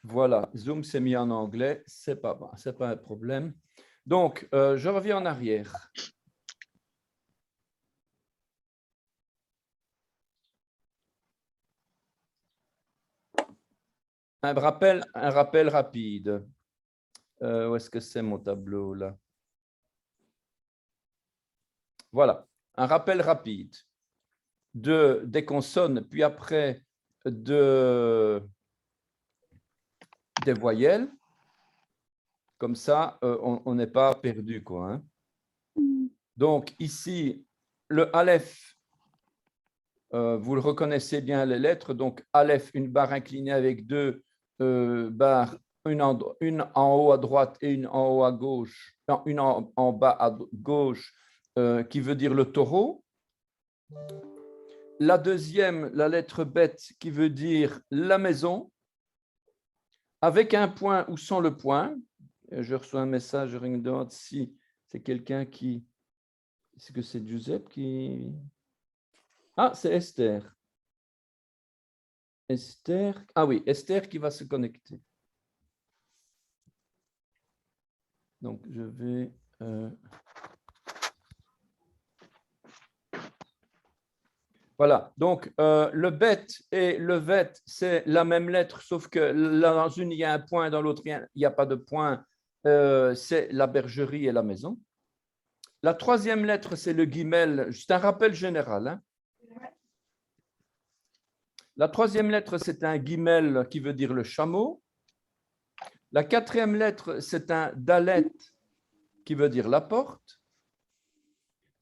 Voilà, Zoom s'est mis en anglais, c'est pas un problème. Donc, je reviens en arrière. Un rappel rapide. Où est-ce que c'est mon tableau là? Voilà, un rappel rapide des consonnes, puis après des voyelles. Comme ça, on n'est pas perdu, quoi. Hein. Donc, ici, le Aleph, vous le reconnaissez bien les lettres. Donc, Aleph, une barre inclinée avec deux barres, une en haut à droite et une en haut à gauche, non, une en bas à gauche, qui veut dire le taureau. La deuxième, la lettre bête, qui veut dire la maison, avec un point ou sans le point. Je reçois un message, je me demande si c'est quelqu'un qui... Est-ce que c'est Giuseppe qui... Ah, c'est Esther. Esther. Ah oui, Esther qui va se connecter. Donc, je vais... Voilà, donc le bet et le vet, c'est la même lettre, sauf que dans une, il y a un point, dans l'autre, il n'y a pas de point. C'est la bergerie et la maison. La troisième lettre, c'est le guimel. C'est un rappel général. Hein. La troisième lettre, c'est un guimel qui veut dire le chameau. La quatrième lettre, c'est un dalet qui veut dire la porte.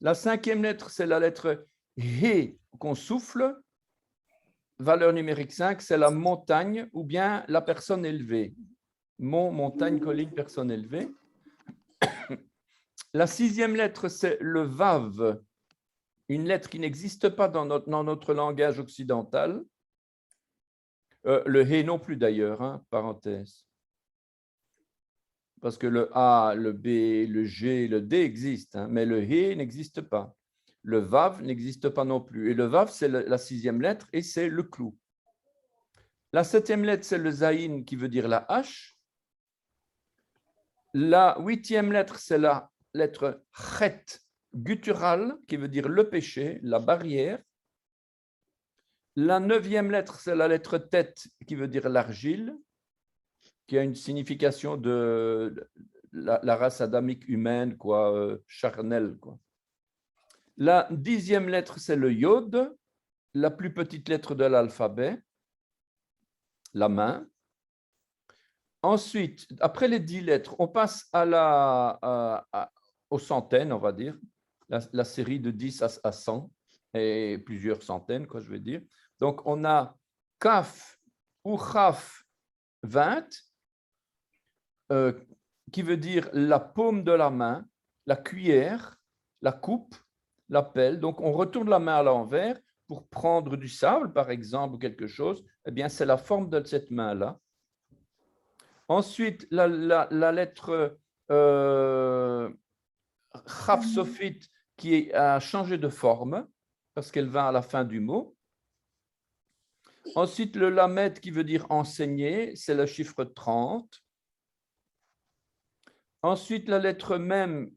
La cinquième lettre, c'est la lettre He qu'on souffle. Valeur numérique 5, c'est la montagne ou bien la personne élevée. Mont, montagne, colline, personne élevée. La sixième lettre, c'est le Vav, une lettre qui n'existe pas dans notre langage occidental. Le He non plus d'ailleurs, hein, parenthèse. Parce que le A, le B, le G, le D existent, hein, mais le He n'existe pas. Le Vav n'existe pas non plus. Et le Vav, c'est la sixième lettre et c'est le clou. La septième lettre, c'est le Zayin qui veut dire la hache. La huitième lettre, c'est la lettre Chet gutturale qui veut dire le péché, la barrière. La neuvième lettre, c'est la lettre Tet qui veut dire l'argile, qui a une signification de la race adamique humaine, quoi, charnelle. Quoi. La dixième lettre, c'est le Yod, la plus petite lettre de l'alphabet, la main. Ensuite, après les 10 lettres, on passe aux centaines, on va dire, la série de 10 à 100, et plusieurs centaines, quoi, je veux dire. Donc, on a Kaf ou Chaf 20, qui veut dire la paume de la main, la cuillère, la coupe, la pelle. Donc, on retourne la main à l'envers pour prendre du sable, par exemple, ou quelque chose. Eh bien, c'est la forme de cette main-là. Ensuite, la lettre Chaf Sofit qui a changé de forme parce qu'elle va à la fin du mot. Ensuite, le Lamed qui veut dire enseigner, c'est le chiffre 30. Ensuite, la lettre Mem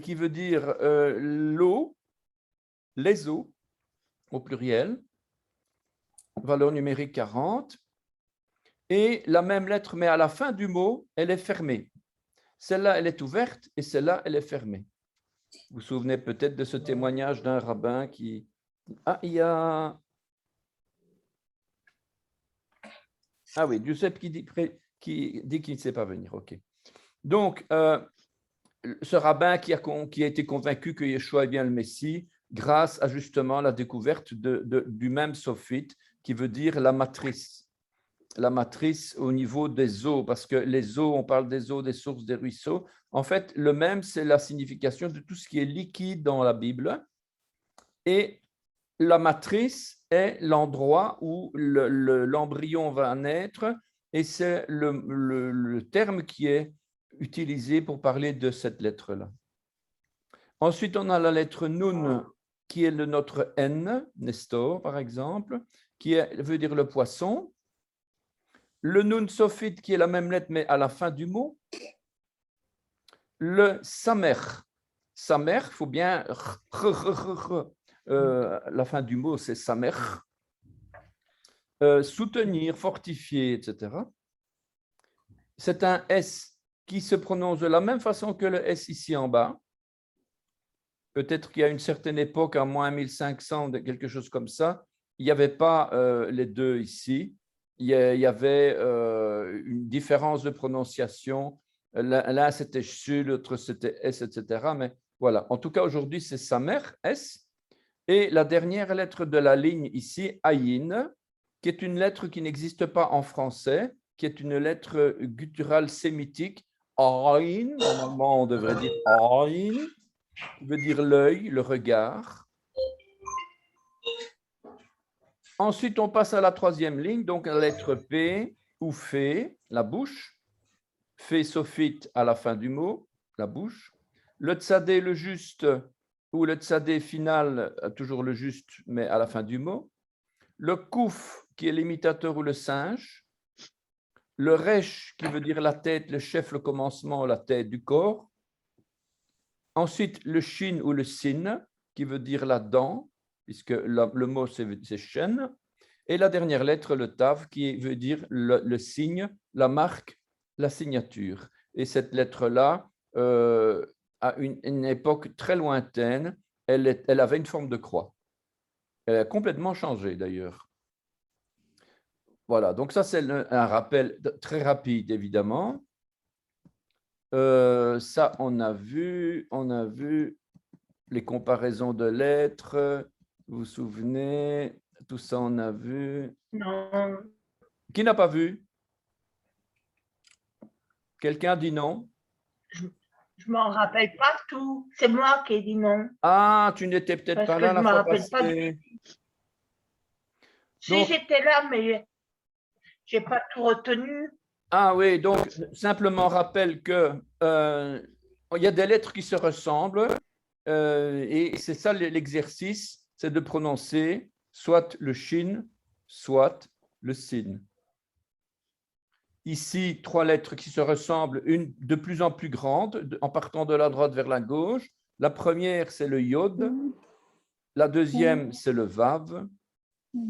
qui veut dire l'eau, les eaux au pluriel, valeur numérique 40. Et la même lettre, mais à la fin du mot, elle est fermée. Celle-là, elle est ouverte et celle-là, elle est fermée. Vous vous souvenez peut-être de ce témoignage d'un rabbin qui... Ah, il y a... Ah oui, Giuseppe qui dit qu'il ne sait pas venir. OK. Donc, ce rabbin qui a été convaincu que Yeshua est bien le Messie, grâce à justement la découverte du même sophite, qui veut dire la matrice. La matrice au niveau des eaux, parce que les eaux, on parle des eaux, des sources, des ruisseaux. En fait, le même, c'est la signification de tout ce qui est liquide dans la Bible. Et la matrice est l'endroit où l'embryon va naître, et c'est le terme qui est utilisé pour parler de cette lettre-là. Ensuite, on a la lettre Nun, qui est notre N, Nestor, par exemple, qui veut dire le poisson. le nun sophite qui est la même lettre mais à la fin du mot, le samer. Samer, il faut bien la fin du mot c'est samer. Soutenir, fortifier, etc. C'est un S qui se prononce de la même façon que le S ici en bas. Peut-être qu'il y a une certaine époque, à moins 1500, quelque chose comme ça, il n'y avait pas les deux ici. Il y avait une différence de prononciation. L'un, c'était SU, l'autre, c'était S, etc. Mais voilà, en tout cas, aujourd'hui, c'est Samer, S. Et la dernière lettre de la ligne ici, Ayin, qui est une lettre qui n'existe pas en français, qui est une lettre gutturale sémitique. Ayin, normalement, on devrait dire Ayin, qui veut dire l'œil, le regard. Ensuite, on passe à la troisième ligne, donc la lettre P ou Fé, la bouche. Fé sophite à la fin du mot, la bouche. Le tzadé, le juste, ou le tzadé final, toujours le juste, mais à la fin du mot. Le kouf, qui est l'imitateur ou le singe. Le resh, qui veut dire la tête, le chef, le commencement, la tête du corps. Ensuite, le shin ou le sin, qui veut dire la dent, puisque le mot c'est chêne. Et la dernière lettre, le tav, qui veut dire le signe, la marque, la signature. Et cette lettre-là, à une époque très lointaine, elle avait une forme de croix. Elle a complètement changé d'ailleurs. Voilà, donc ça c'est un rappel très rapide évidemment. Ça, on a vu les comparaisons de lettres, vous vous souvenez, tout ça on a vu. Non. Qui n'a pas vu? Quelqu'un dit non? Je m'en rappelle pas tout. C'est moi qui ai dit non. Ah, tu n'étais peut-être Parce pas que là je la me fois rappelle pas. passée. Si Donc, j'étais là, mais j'ai pas tout retenu. ah oui, donc simplement rappelle que il y a des lettres qui se ressemblent et c'est ça l'exercice, c'est de prononcer soit le shin, soit le sin. Ici, trois lettres qui se ressemblent, une de plus en plus grande, en partant de la droite vers la gauche. La première, c'est le yod. La deuxième, c'est le vav.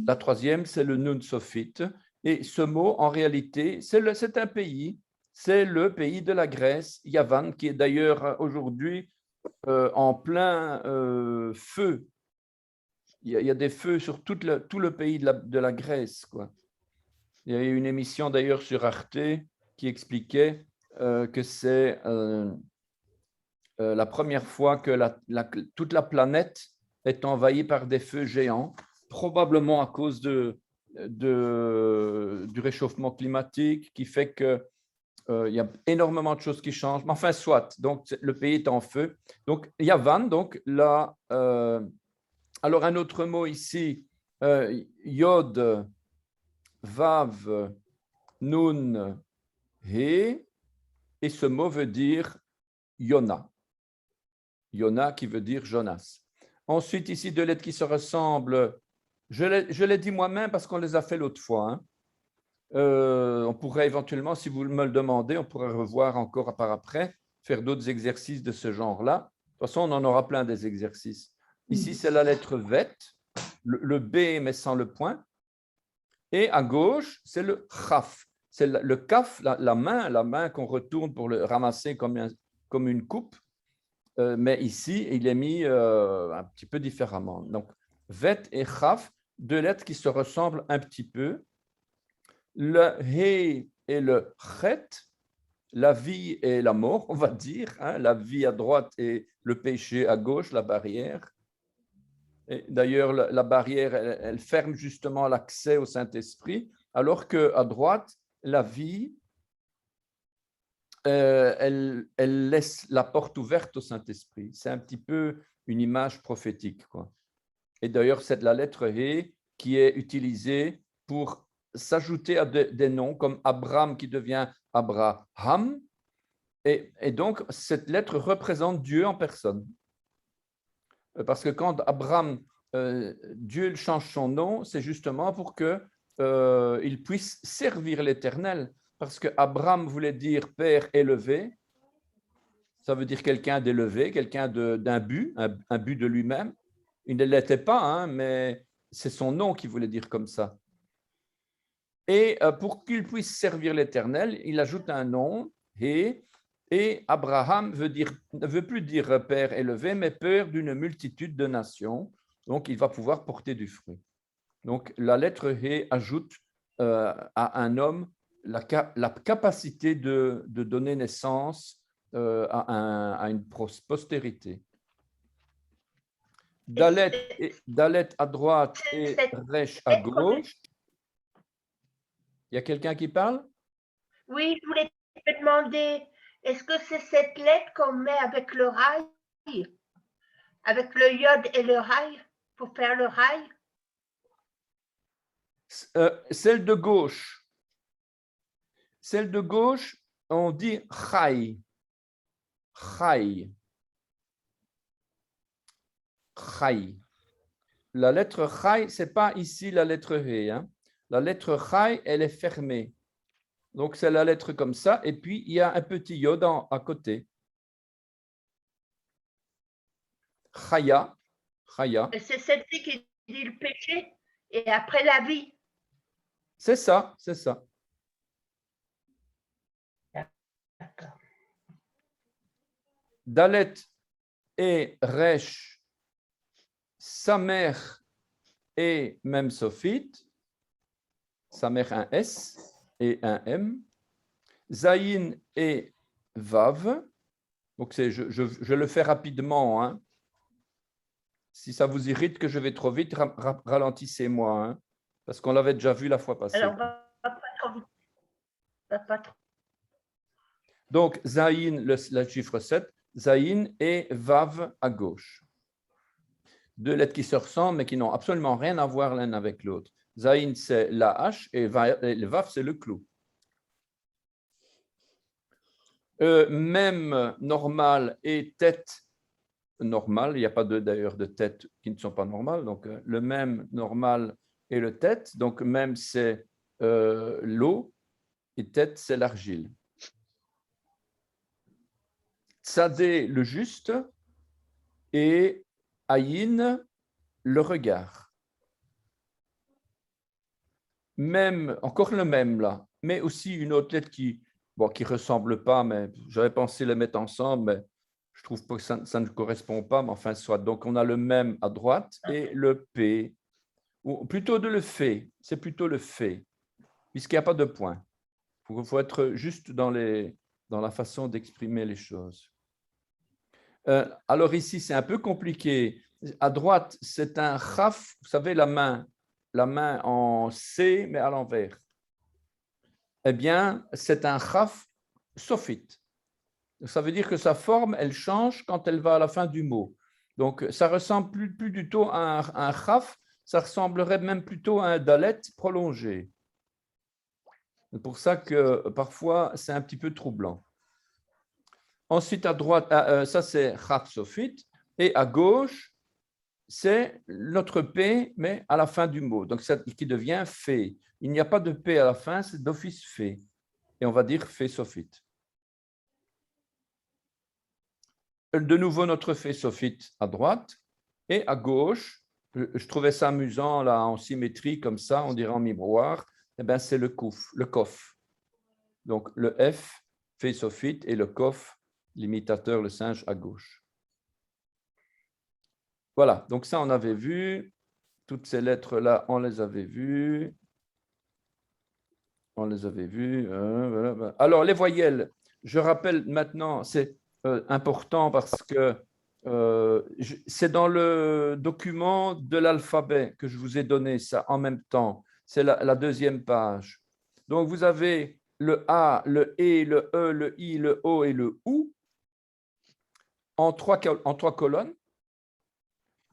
La troisième, c'est le nun sophite. Et ce mot, en réalité, c'est un pays. C'est le pays de la Grèce, Yavan, qui est d'ailleurs aujourd'hui en plein feu. Il y a des feux sur tout le pays de la Grèce, quoi. Il y a eu une émission d'ailleurs sur Arte qui expliquait que c'est la première fois que toute la planète est envahie par des feux géants, probablement à cause du réchauffement climatique qui fait que il y a énormément de choses qui changent. Mais enfin, soit. Donc, le pays est en feu. Donc, Yavan, donc là, alors un autre mot ici, Yod, Vav, Nun, He, et ce mot veut dire Yona. Yona qui veut dire Jonas. Ensuite, ici, deux lettres qui se ressemblent. Je l'ai dit moi-même parce qu'on les a fait l'autre fois. Hein. On pourrait éventuellement, si vous me le demandez, on pourrait revoir encore par après, faire d'autres exercices de ce genre-là. De toute façon, on en aura plein des exercices. Ici, c'est la lettre vet, le B mais sans le point. Et à gauche, c'est le chaf. C'est le kaf, la main qu'on retourne pour le ramasser comme une coupe. Mais ici, il est mis un petit peu différemment. Donc, vet et chaf, deux lettres qui se ressemblent un petit peu. Le he et le chet, la vie et la mort, on va dire. Hein, la vie à droite et le péché à gauche, la barrière. D'ailleurs, la barrière, elle ferme justement l'accès au Saint-Esprit, alors qu'à droite, la vie, elle laisse la porte ouverte au Saint-Esprit. C'est un petit peu une image prophétique, quoi. Et d'ailleurs, c'est la lettre He qui est utilisée pour s'ajouter à des noms comme Abraham qui devient Abraham. Et donc, cette lettre représente Dieu en personne. Parce que quand Abraham, Dieu change son nom, c'est justement pour que il puisse servir l'Éternel, parce que Abraham voulait dire père élevé, ça veut dire quelqu'un d'élevé, quelqu'un d'un but, un but de lui-même. Il ne l'était pas, hein, mais c'est son nom qui voulait dire comme ça. Et pour qu'il puisse servir l'Éternel, il ajoute un nom, et Abraham ne veut plus dire père élevé, mais père d'une multitude de nations. Donc, il va pouvoir porter du fruit. Donc, la lettre He ajoute à un homme la capacité de donner naissance à une postérité. Dalet à droite et Resh à gauche. Il y a quelqu'un qui parle? Oui, je voulais te demander, est-ce que c'est cette lettre qu'on met avec le rail, avec le yod et le rail, pour faire le rail? Celle de gauche. Celle de gauche, on dit chai. Chai. Chai. La lettre chai, ce n'est pas ici la lettre He. Hein. La lettre chai, elle est fermée. Donc, c'est la lettre comme ça. Et puis, il y a un petit yod à côté. Chaya. Chaya. C'est celle-ci qui dit le péché et après la vie. C'est ça, c'est ça. D'accord. Dalet et Resh, sa mère et même Sophite. Sa mère un S et un M. Zayin et Vav. Donc, je le fais rapidement. Hein. Si ça vous irrite que je vais trop vite, ralentissez-moi. Hein, parce qu'on l'avait déjà vu la fois passée. Alors, va pas trop vite. Va pas trop. Donc, Zayin, le chiffre 7, Zayin et Vav à gauche. Deux lettres qui se ressemblent, mais qui n'ont absolument rien à voir l'un avec l'autre. Zayin, c'est la hache, et le Vav, c'est le clou. Même normal et tête normale, il n'y a pas d'ailleurs de têtes qui ne sont pas normales, donc le même normal et le tête, donc même c'est l'eau et tête c'est l'argile. Tzadé le juste et Aïn le regard. Même, encore le même là, mais aussi une autre lettre qui ressemble pas, mais j'avais pensé les mettre ensemble, mais je trouve que ça ne correspond pas, mais enfin, soit. Donc, on a le même à droite et le P, ou plutôt de le fait, c'est plutôt le fait, puisqu'il n'y a pas de point. Il faut être juste dans la façon d'exprimer les choses. Alors ici, c'est un peu compliqué. À droite, c'est un chaf, vous savez, la main en C, mais à l'envers. Eh bien, c'est un chaf sophite. Ça veut dire que sa forme, elle change quand elle va à la fin du mot. Donc, ça ressemble plus du tout à un chaf, ça ressemblerait même plutôt à un dalet prolongé. C'est pour ça que parfois, c'est un petit peu troublant. Ensuite, à droite, ça c'est chaf sophite, et à gauche, c'est notre P, mais à la fin du mot, donc ça, qui devient fait. Il n'y a pas de P à la fin, c'est d'office fait. Et on va dire fait sophite. De nouveau, notre fait sophite à droite. Et à gauche, je trouvais ça amusant, là, en symétrie, comme ça, on dirait en miroir, eh bien, c'est le kof. Donc, le F, fait sophite, et le kof, l'imitateur, le singe, à gauche. Voilà, donc ça, on avait vu. Toutes ces lettres-là, on les avait vues. On les avait vues. Voilà. Alors, les voyelles, je rappelle maintenant, c'est important parce que c'est dans le document de l'alphabet que je vous ai donné ça en même temps. C'est la deuxième page. Donc, vous avez le A, le E, le E, le I, le O et le OU en trois colonnes.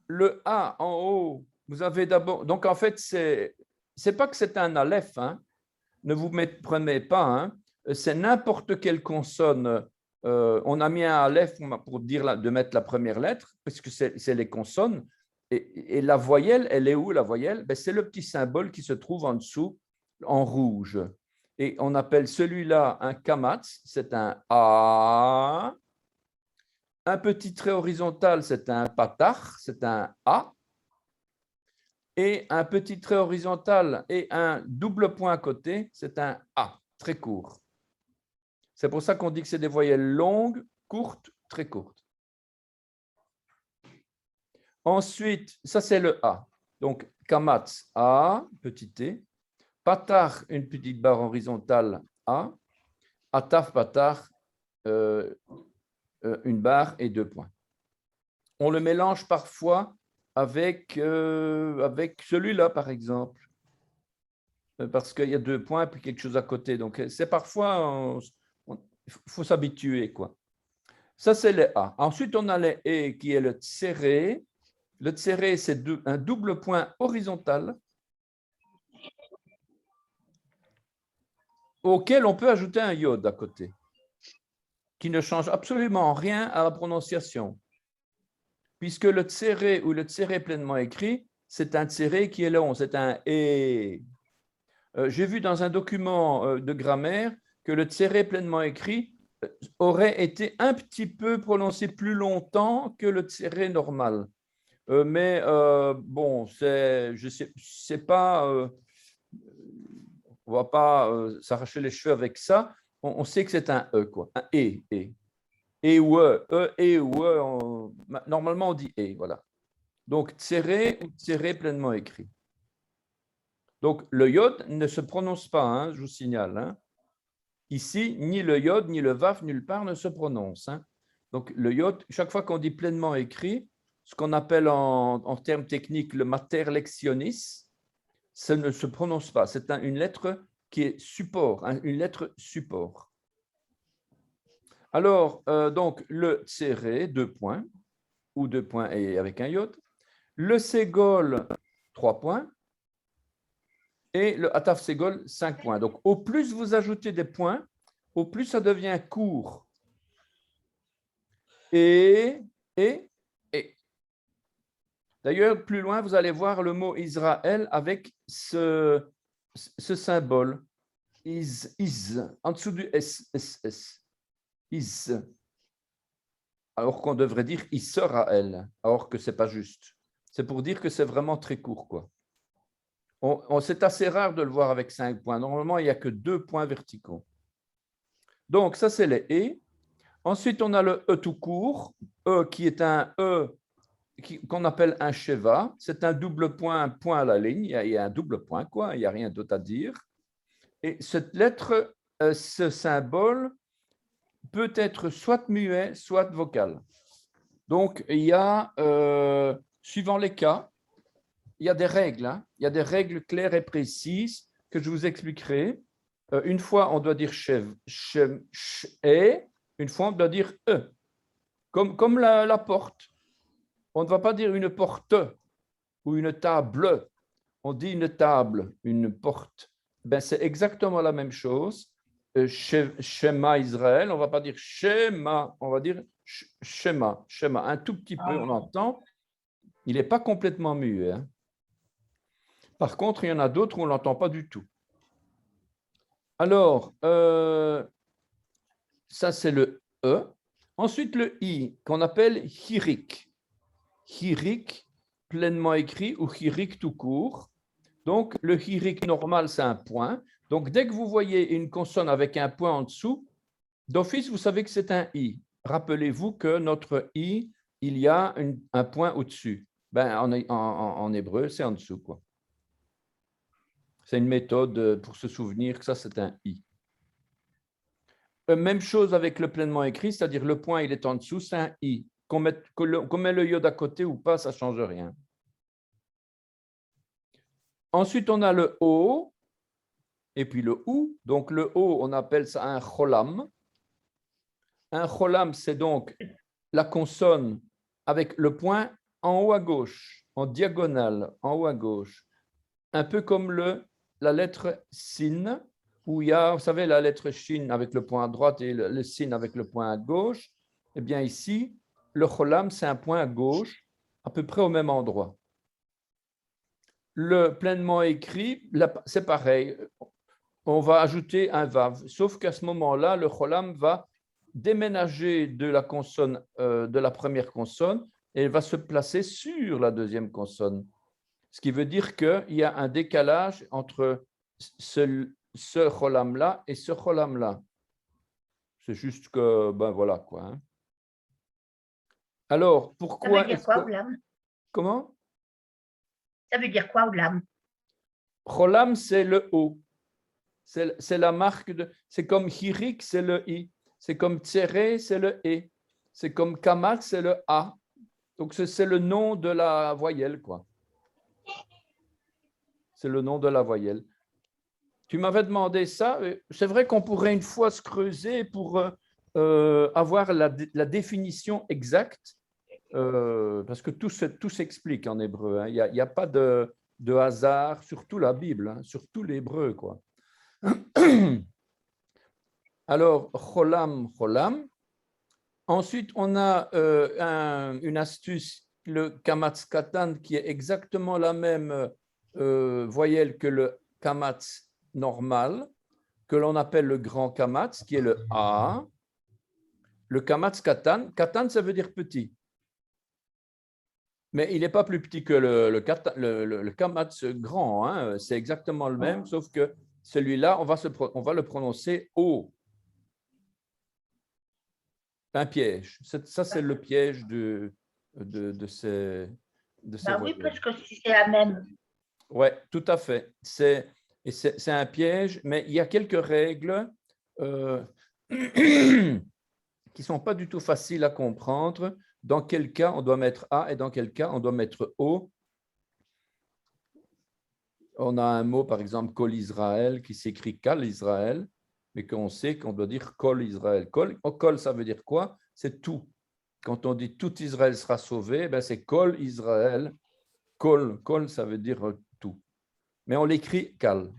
Le A en haut, vous avez d'abord. Donc, en fait, c'est pas que c'est un aleph, hein. Ne vous prenez pas, hein. C'est n'importe quelle consonne. On a mis un aleph pour dire de mettre la première lettre, puisque c'est les consonnes. Et la voyelle, elle est où la voyelle? Ben, c'est le petit symbole qui se trouve en dessous, en rouge. Et on appelle celui-là un kamatz, c'est un A. Un petit trait horizontal, c'est un patach, c'est un A. Et un petit trait horizontal et un double point à côté, c'est un A, très court. C'est pour ça qu'on dit que c'est des voyelles longues, courtes, très courtes. Ensuite, ça c'est le A. Donc, kamatz, A, petit T. Patar, une petite barre horizontale, A. Ataf, patar, une barre et 2 points. On le mélange parfois avec celui-là, par exemple, parce qu'il y a 2 points puis quelque chose à côté. Donc, c'est parfois, il faut s'habituer, quoi. Ça, c'est le A. Ensuite, on a le E qui est le tséré. Le tséré, c'est un double point horizontal auquel on peut ajouter un yod à côté, qui ne change absolument rien à la prononciation. Puisque le tséré ou le tséré pleinement écrit, c'est un tséré qui est long, c'est un E. J'ai vu dans un document de grammaire que le tséré pleinement écrit aurait été un petit peu prononcé plus longtemps que le tséré normal. Mais bon, je sais pas, on ne va pas s'arracher les cheveux avec ça. On sait que c'est un E, quoi, un E. E ou E ou E. Normalement, on dit E, voilà. Donc, tséré ou tséré pleinement écrit. Donc, le yod ne se prononce pas, hein, je vous signale. Hein. Ici, ni le yod, ni le vaf, nulle part ne se prononce. Hein. Donc, le yod, chaque fois qu'on dit pleinement écrit, ce qu'on appelle en termes techniques le mater lectionis, ça ne se prononce pas. C'est une lettre qui est support, hein, une lettre support. Alors, donc, le tséré, 2 points, ou 2 points et avec un yod. Le ségol, 3 points. Et le ataf ségol, 5 points. Donc, au plus vous ajoutez des points, au plus ça devient court. Et. D'ailleurs, plus loin, vous allez voir le mot Israël avec ce symbole. Is, en dessous du S. Is. Alors qu'on devrait dire Israël, alors que ce n'est pas juste. C'est pour dire que c'est vraiment très court, quoi. C'est assez rare de le voir avec 5 points. Normalement, il n'y a que 2 points verticaux. Donc, ça, c'est les E. Ensuite, on a le E tout court, E qui est un E qu'on appelle un sheva. C'est un double point, un point à la ligne. Il y a un double point, quoi. Il n'y a rien d'autre à dire. Et cette lettre, ce symbole, peut être soit muet, soit vocal. Donc, il y a, suivant les cas, il y a des règles. Hein. Il y a des règles claires et précises que je vous expliquerai. Une fois, on doit dire chev, et une fois, on doit dire e. Comme la porte. On ne va pas dire une porte ou une table. On dit une table, une porte. Ben, c'est exactement la même chose. Shema Israël, on ne va pas dire Shema, on va dire Shema. Shema, un tout petit peu, on entend. Il n'est pas complètement muet. Hein. Par contre, il y en a d'autres où on ne l'entend pas du tout. Alors, ça c'est le E. Ensuite, le I, qu'on appelle hirik. Hirik, pleinement écrit, ou hirik tout court. Donc, le hirik normal, c'est un point. Donc, dès que vous voyez une consonne avec un point en dessous, d'office, vous savez que c'est un I. Rappelez-vous que notre I, il y a un point au-dessus. Ben, en hébreu, c'est en dessous, quoi. C'est une méthode pour se souvenir que ça, c'est un I. Même chose avec le pleinement écrit, c'est-à-dire le point, il est en dessous, c'est un I. Qu'on met le yod à côté ou pas, ça ne change rien. Ensuite, on a le O et puis le OU. Donc, le O, on appelle ça un cholam. Un cholam, c'est donc la consonne avec le point en haut à gauche, en diagonale, en haut à gauche. Un peu comme la lettre sin, où il y a, vous savez, la lettre shin avec le point à droite et le sin avec le point à gauche. Eh bien, ici, le cholam, c'est un point à gauche. à peu près au même endroit. Le pleinement écrit, c'est pareil. On va ajouter un vav, sauf qu'à ce moment-là, le cholam va déménager de la consonne, de la première consonne, et va se placer sur la deuxième consonne. Ce qui veut dire qu'il y a un décalage entre ce cholam-là et ce cholam-là. C'est juste que, ben voilà quoi. Hein. Alors, pourquoi Ça veut dire quoi, Olam? Comment? Ça veut dire quoi, Olam? Cholam, c'est le O. C'est la marque de. C'est comme Hirik, c'est le I. C'est comme Tsere, c'est le E. C'est comme Kamat, c'est le A. Donc, c'est le nom de la voyelle, quoi. C'est le nom de la voyelle. Tu m'avais demandé ça. C'est vrai qu'on pourrait une fois se creuser pour avoir la définition exacte, parce que tout s'explique en hébreu. Hein. Il n'y a pas de hasard, surtout la Bible, hein, surtout l'hébreu, quoi. Alors, cholam, cholam. Ensuite, on a une astuce, le kamatz katan, qui est exactement la même voyelle que le kamatz normal, que l'on appelle le grand kamatz, qui est le A. Le kamatz katan, katan, ça veut dire petit. Mais il n'est pas plus petit que le kamatz grand. Hein. C'est exactement le même, sauf que celui-là, on va le prononcer O. Un piège. Ça, c'est le piège de ces Ben oui, voyelles. parce que si c'est la même. Oui, tout à fait. C'est un piège, mais il y a quelques règles qui ne sont pas du tout faciles à comprendre. Dans quel cas on doit mettre A et dans quel cas on doit mettre O. On a un mot, par exemple, Kol Israël, qui s'écrit Kal Israël, mais qu'on sait qu'on doit dire Kol Israël. Kol, ça veut dire quoi? C'est tout. Quand on dit tout Israël sera sauvé, ben c'est Kol Israël. Kol, ça veut dire tout. Mais on l'écrit Kal.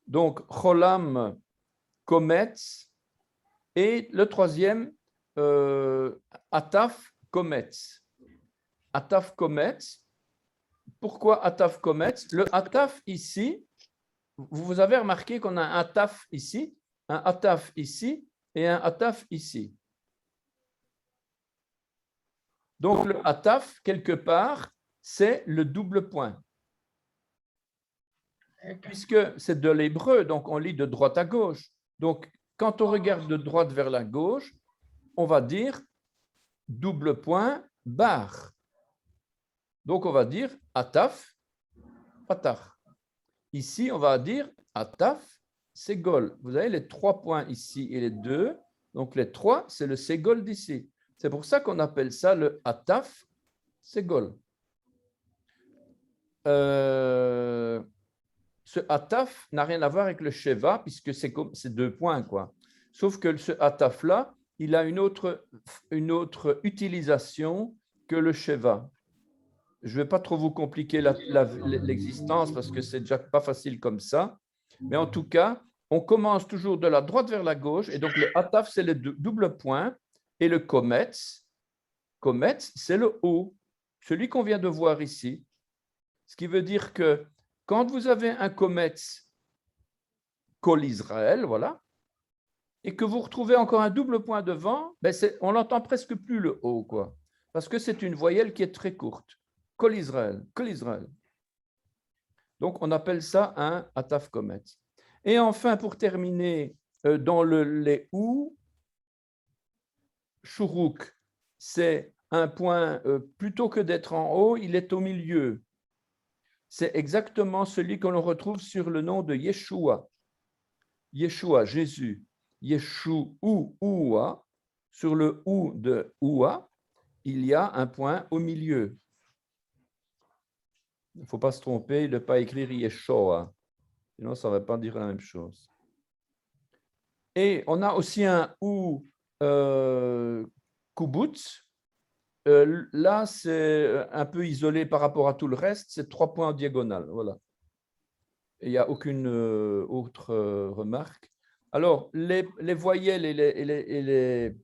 Donc, Cholam, Kometz, et le troisième, Ataf, Kometz. Ataf, Kometz. Pourquoi Ataf, Kometz? Le Ataf ici, vous avez remarqué qu'on a un Ataf ici, un Ataf ici et un Ataf ici. Donc, le Ataf, quelque part, c'est le double point. Puisque c'est de l'hébreu, donc on lit de droite à gauche. Donc, quand on regarde de droite vers la gauche, on va dire double point, bar. Donc, on va dire ataf, patach. Ici, on va dire ataf, ségol. Vous avez les 3 points ici et les 2. Donc, les 3, c'est le ségol d'ici. C'est pour ça qu'on appelle ça le ataf, ségol. Ce ataf n'a rien à voir avec le sheva, puisque c'est 2 points, quoi. Sauf que ce ataf-là, il a une autre utilisation que le sheva. Je ne vais pas trop vous compliquer l'existence parce que c'est déjà pas facile comme ça. Mais en tout cas, on commence toujours de la droite vers la gauche. Et donc, le ataf, c'est le double point. Et le kometz, c'est le haut, celui qu'on vient de voir ici. Ce qui veut dire que quand vous avez un kometz Kol Israël, voilà, et que vous retrouvez encore un double point devant, ben on n'entend presque plus le haut, quoi, parce que c'est une voyelle qui est très courte. Kol Israël, Kol Israël. Donc, on appelle ça un ataf kometz. Et enfin, pour terminer, dans les ou, shuruk, c'est un point, plutôt que d'être en haut, il est au milieu. C'est exactement celui que l'on retrouve sur le nom de Yeshua. Yeshua, Jésus. Yeshu ou Oua, sur le ou de Oua, il y a un point au milieu. Il ne faut pas se tromper, ne pas écrire Yeshua, sinon ça ne va pas dire la même chose. Et on a aussi un ou kubutz. Là, c'est un peu isolé par rapport à tout le reste, c'est 3 points en diagonale. Voilà. Et il n'y a aucune autre remarque. Alors, les voyelles et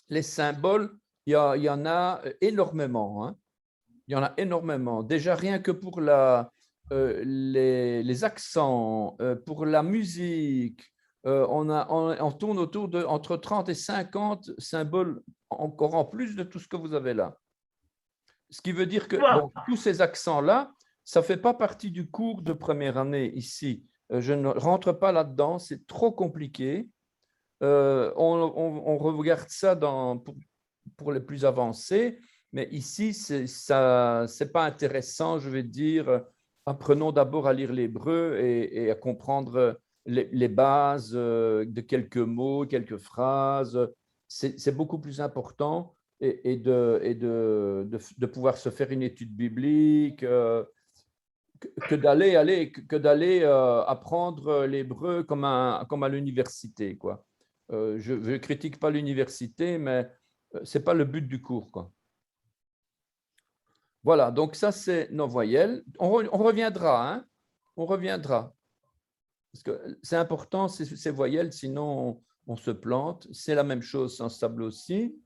les symboles il y en a énormément. Hein. Il y en a énormément. Déjà, rien que pour les accents, pour la musique, on tourne autour de entre 30 et 50 symboles, encore en plus de tout ce que vous avez là. Ce qui veut dire que Wow. bon, tous ces accents-là, ça ne fait pas partie du cours de première année ici. Je ne rentre pas là-dedans, c'est trop compliqué. On regarde ça pour les plus avancés, mais ici, ce n'est pas intéressant, je vais dire. Apprenons d'abord à lire l'hébreu et à comprendre les bases de quelques mots, quelques phrases. C'est beaucoup plus important et de pouvoir se faire une étude biblique que d'aller apprendre l'hébreu comme à l'université, quoi. Je ne critique pas l'université, mais ce n'est pas le but du cours, quoi. Voilà, donc ça, c'est nos voyelles. On reviendra, hein? On reviendra. Parce que c'est important, ces voyelles, sinon on se plante. C'est la même chose sans ce tableau aussi.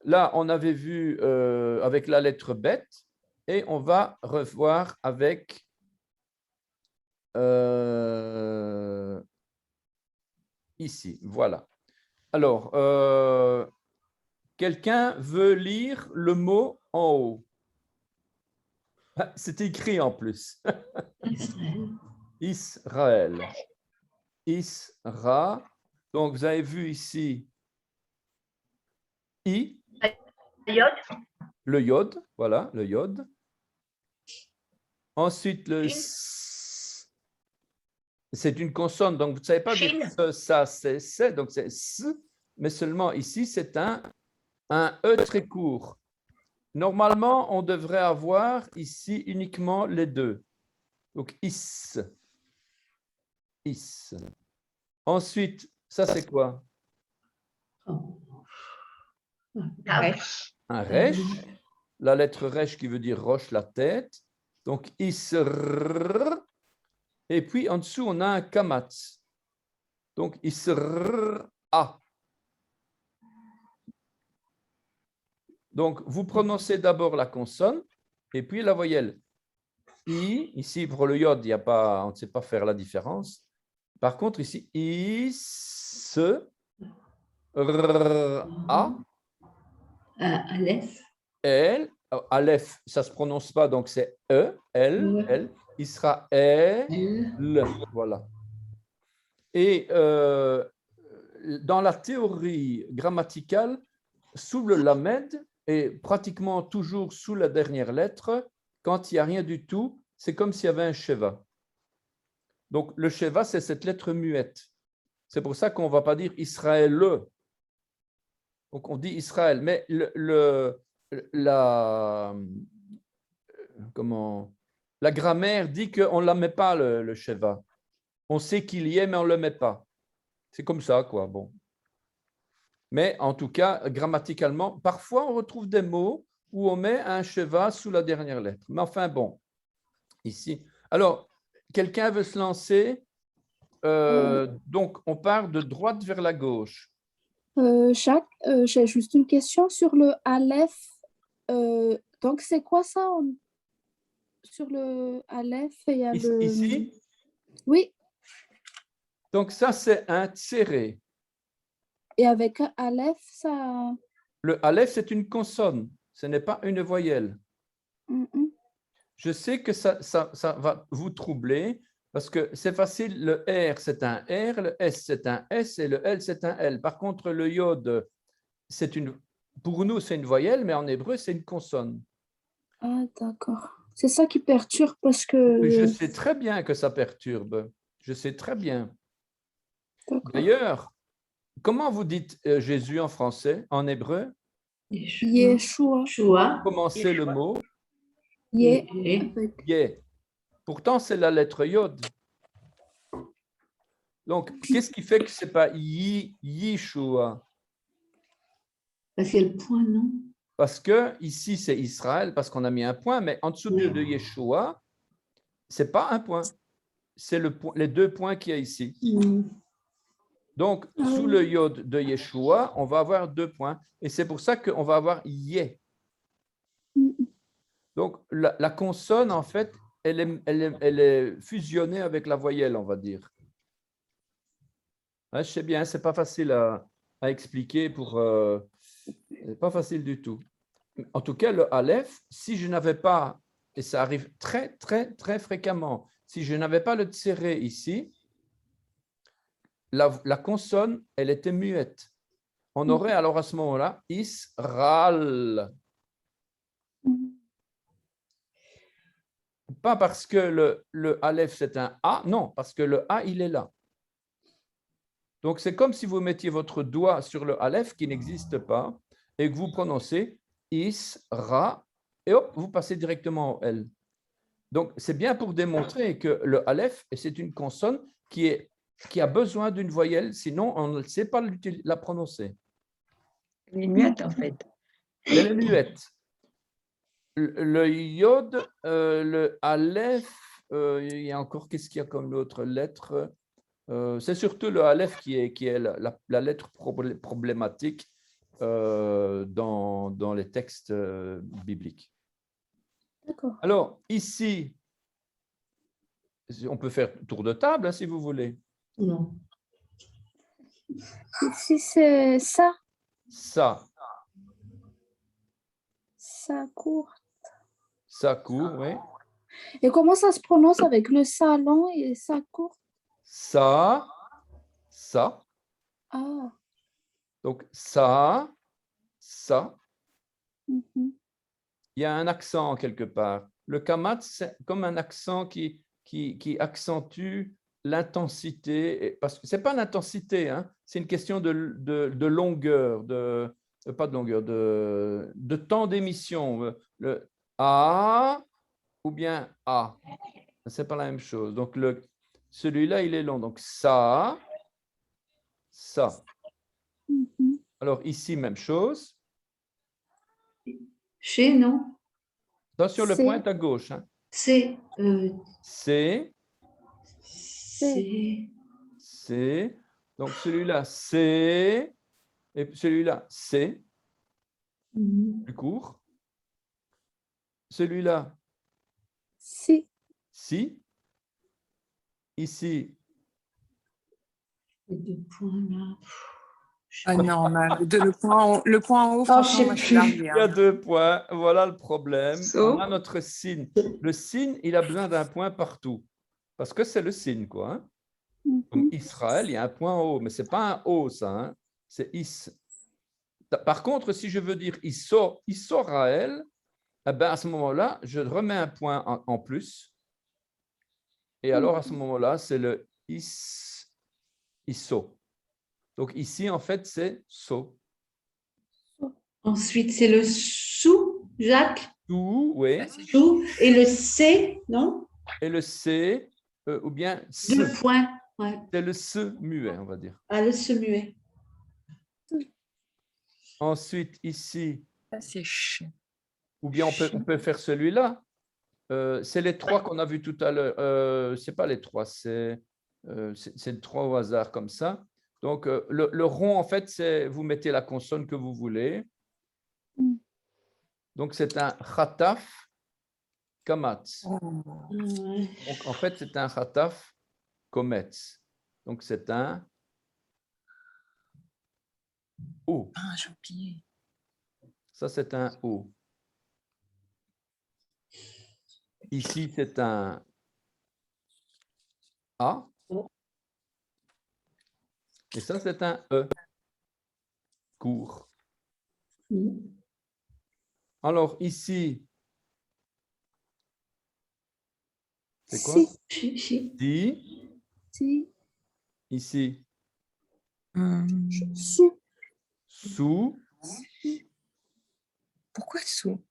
Là, on avait vu avec la lettre bête et on va revoir avec ici. Voilà. Alors, quelqu'un veut lire le mot en haut. C'est écrit en plus. Israël. Israël. Isra. Donc, vous avez vu ici I, Yod, le yod. Voilà, le yod. Ensuite, le Shin. S. C'est une consonne, donc vous ne savez pas dire Shin. ce, ça, c'est, donc c'est S, mais seulement ici, c'est un E très court. Normalement, on devrait avoir ici uniquement les deux. Donc, is. Is. Ensuite, ça, c'est quoi? Oh. Resh. Un resh. La lettre resh qui veut dire roche, la tête. Donc, isr. Et puis, en dessous, on a un kamatz. Donc, isr a. Donc, vous prononcez d'abord la consonne et puis la voyelle. I, ici, pour le yod, il y a pas, on ne sait pas faire la différence. Par contre, ici, is, r, a, Aleph. L, Aleph, ça ne se prononce pas, donc c'est E, L, L, Israël, voilà. Et dans la théorie grammaticale, sous le lamed, et pratiquement toujours sous la dernière lettre, quand il n'y a rien du tout, c'est comme s'il y avait un sheva. Donc, le sheva, c'est cette lettre muette. C'est pour ça qu'on ne va pas dire Israël. Donc, on dit Israël. Mais la grammaire dit qu'on ne la met pas, le sheva. On sait qu'il y est, mais on ne le met pas. C'est comme ça, quoi. Bon. Mais en tout cas, grammaticalement, parfois, on retrouve des mots où on met un sheva sous la dernière lettre. Mais enfin, bon, ici. Alors, quelqu'un veut se lancer. Donc, on part de droite vers la gauche. Jacques, j'ai juste une question sur le Aleph. Donc, c'est quoi ça sur le Aleph? Il y a le... Ici? Oui, Donc, ça, c'est un tséré. et avec un Aleph, ça... Le Aleph, c'est une consonne. Ce n'est pas une voyelle. Mhm. Je sais que ça va vous troubler parce que c'est facile. Le R, c'est un R, le S, c'est un S et le L, c'est un L. Par contre, le Yod, pour nous, c'est une voyelle, mais en hébreu, c'est une consonne. Ah, d'accord. C'est ça qui perturbe parce que... Je sais très bien que ça perturbe. Je sais très bien. D'accord. D'ailleurs, comment vous dites Jésus en français, en hébreu? Yeshua. Yeshua. Commencez le mot. Ye. Et Avec... Yé. Pourtant, c'est la lettre Yod. Donc, qu'est-ce qui fait que ce n'est pas Yeshua? parce qu'il y a le point, non? Parce que ici, c'est Israël, parce qu'on a mis un point, mais en dessous de Yeshua, ce n'est pas un point. C'est les deux points qu'il y a ici. Donc, sous le yod de Yeshua, on va avoir 2 points. Et c'est pour ça qu'on va avoir yé. Donc, la consonne, en fait, elle est fusionnée avec la voyelle, on va dire. Ouais, je sais bien, ce n'est pas facile à expliquer c'est pas facile du tout. En tout cas, le Aleph, si je n'avais pas, et ça arrive très, très, très fréquemment, si je n'avais pas le tséré ici, la consonne, elle était muette. On aurait alors à ce moment-là Israël. Pas parce que le Aleph, c'est un A, non, parce que le A, il est là. Donc, c'est comme si vous mettiez votre doigt sur le Aleph qui n'existe pas et que vous prononcez Isra, et hop, vous passez directement au L. Donc, c'est bien pour démontrer que le Aleph, c'est une consonne qui a besoin d'une voyelle, sinon on ne sait pas la prononcer. Elle est muette, en fait. Elle est muette. Le Yod, le Aleph, il y a encore, qu'est-ce qu'il y a comme l'autre lettre? C'est surtout le Aleph qui est la lettre problématique dans les textes bibliques. D'accord. Alors, ici, on peut faire tour de table, hein, si vous voulez. Non. Ici, c'est ça. Ça Court. ça court, oui. Et comment ça se prononce avec le ça long et ça court? Ça. Ah. Donc, ça. Mhm. Il y a un accent quelque part. Le kamat, c'est comme un accent qui accentue l'intensité, parce que ce n'est pas l'intensité, hein, c'est une question de longueur, pas de longueur, de temps d'émission. Le A ou bien A, ce n'est pas la même chose. Donc, celui-là, il est long. Donc, ça. Mhm. Alors, ici, même chose. Chez, non? Attention, le C'est. point est à gauche. Hein. C'est. C'est. C'est. Donc, celui-là, c'est. Et celui-là, c'est. Plus court. Celui-là, Si. si. Ici, Les 2 points là. Ah non, le point en haut, Oh, franchement, je moi, sais je suis plus. larguée. il y a Hein. 2 points. Voilà le problème. So. On a notre signe. Le signe, il a besoin d'un point partout. Parce que c'est le signe, quoi. Hein. Comme Mhm. Israël, il y a un point en haut. Mais ce n'est pas un O, ça. Hein. C'est Is. Par contre, si je veux dire Israël, eh ben, à ce moment-là, je remets un point en plus. Et alors, à ce moment-là, c'est le iso. Donc, ici, en fait, c'est so. Ensuite, c'est le sous, Jacques. Tout, oui. Sous. Et le C, non? Et le C, ou bien 2 se. points. Ouais. C'est le se muet, on va dire. Ah, le se muet. Ensuite, ici, Ça, c'est ch. ou bien on peut faire celui-là. C'est les 3 qu'on a vus tout à l'heure. Ce n'est pas les 3, c'est 3 au hasard comme ça. Donc, le rond, en fait, c'est vous mettez la consonne que vous voulez. Donc, c'est un khataf kamatz. Ouais. Donc, en fait, c'est un khataf kometz. Donc, c'est un O. Ah, j'ai oublié. Ça, c'est un O. Ici, c'est un A. Et ça, c'est un E. Court. Alors, ici, c'est quoi? Si. Si. Ici, Sous. sous. Pourquoi sous?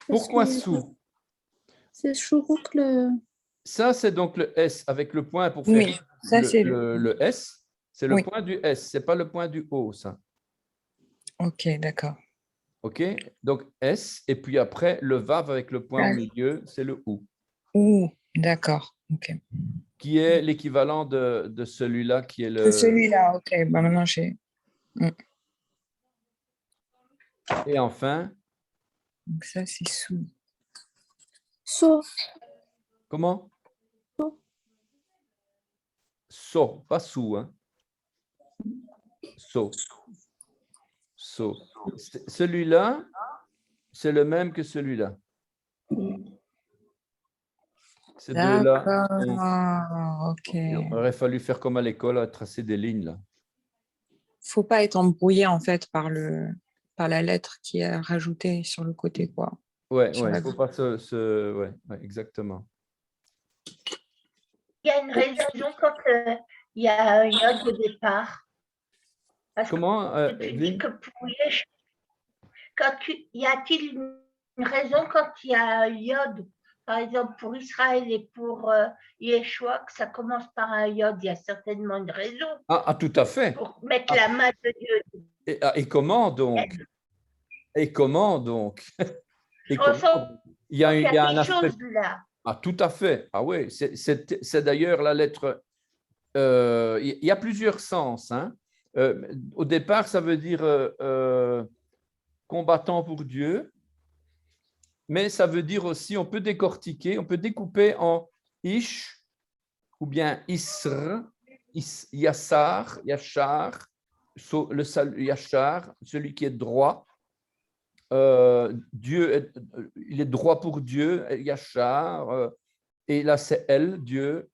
Pourquoi sous? C'est chourouk le. Ça, c'est donc le S avec le point pour faire Oui, ça, c'est le S. C'est le Oui. point du S, ce n'est pas le point du O, ça. Ok, d'accord. OK? Donc, S, et puis après, le VAV avec le point au milieu, c'est le OU. Ouh, d'accord. Ok. qui est l'équivalent de celui-là qui est C'est celui-là, ok. Bah, maintenant, j'ai. Et enfin, Donc, ça, c'est sous. So, comment? So, pas sous, hein? So. So. Celui-là, c'est le même que celui-là. Ces deux-là, D'accord, ok. il aurait fallu faire comme à l'école, tracer des lignes là. Faut pas être embrouillé en fait par la lettre qui est rajoutée sur le côté, quoi. Ouais, Sur ouais, la il faut pas ouais, ouais, exactement. Il y a une raison quand il y a un iode au départ. Parce Comment, que tu dis Evelyne? que pour y a-t-il une raison quand il y a un iode, par exemple pour Israël et pour Yeshua, que ça commence par un iode, il y a certainement une raison Ah, tout à fait. pour mettre Ah. la main de Dieu. Et comment donc? Et comment donc? Et Je ressens comment? Il y a, qu'il y il y a a un quelque aspect. chose là. Ah, tout à fait. Ah oui, c'est d'ailleurs la lettre. Il y a plusieurs sens, hein. Au départ, ça veut dire combattant pour Dieu, mais ça veut dire aussi, on peut décortiquer, on peut découper en Ish ou bien Isr, Yassar, Yachar, Yachar, celui qui est droit. Dieu, il est droit pour Dieu, Yachar, et là c'est elle, Dieu.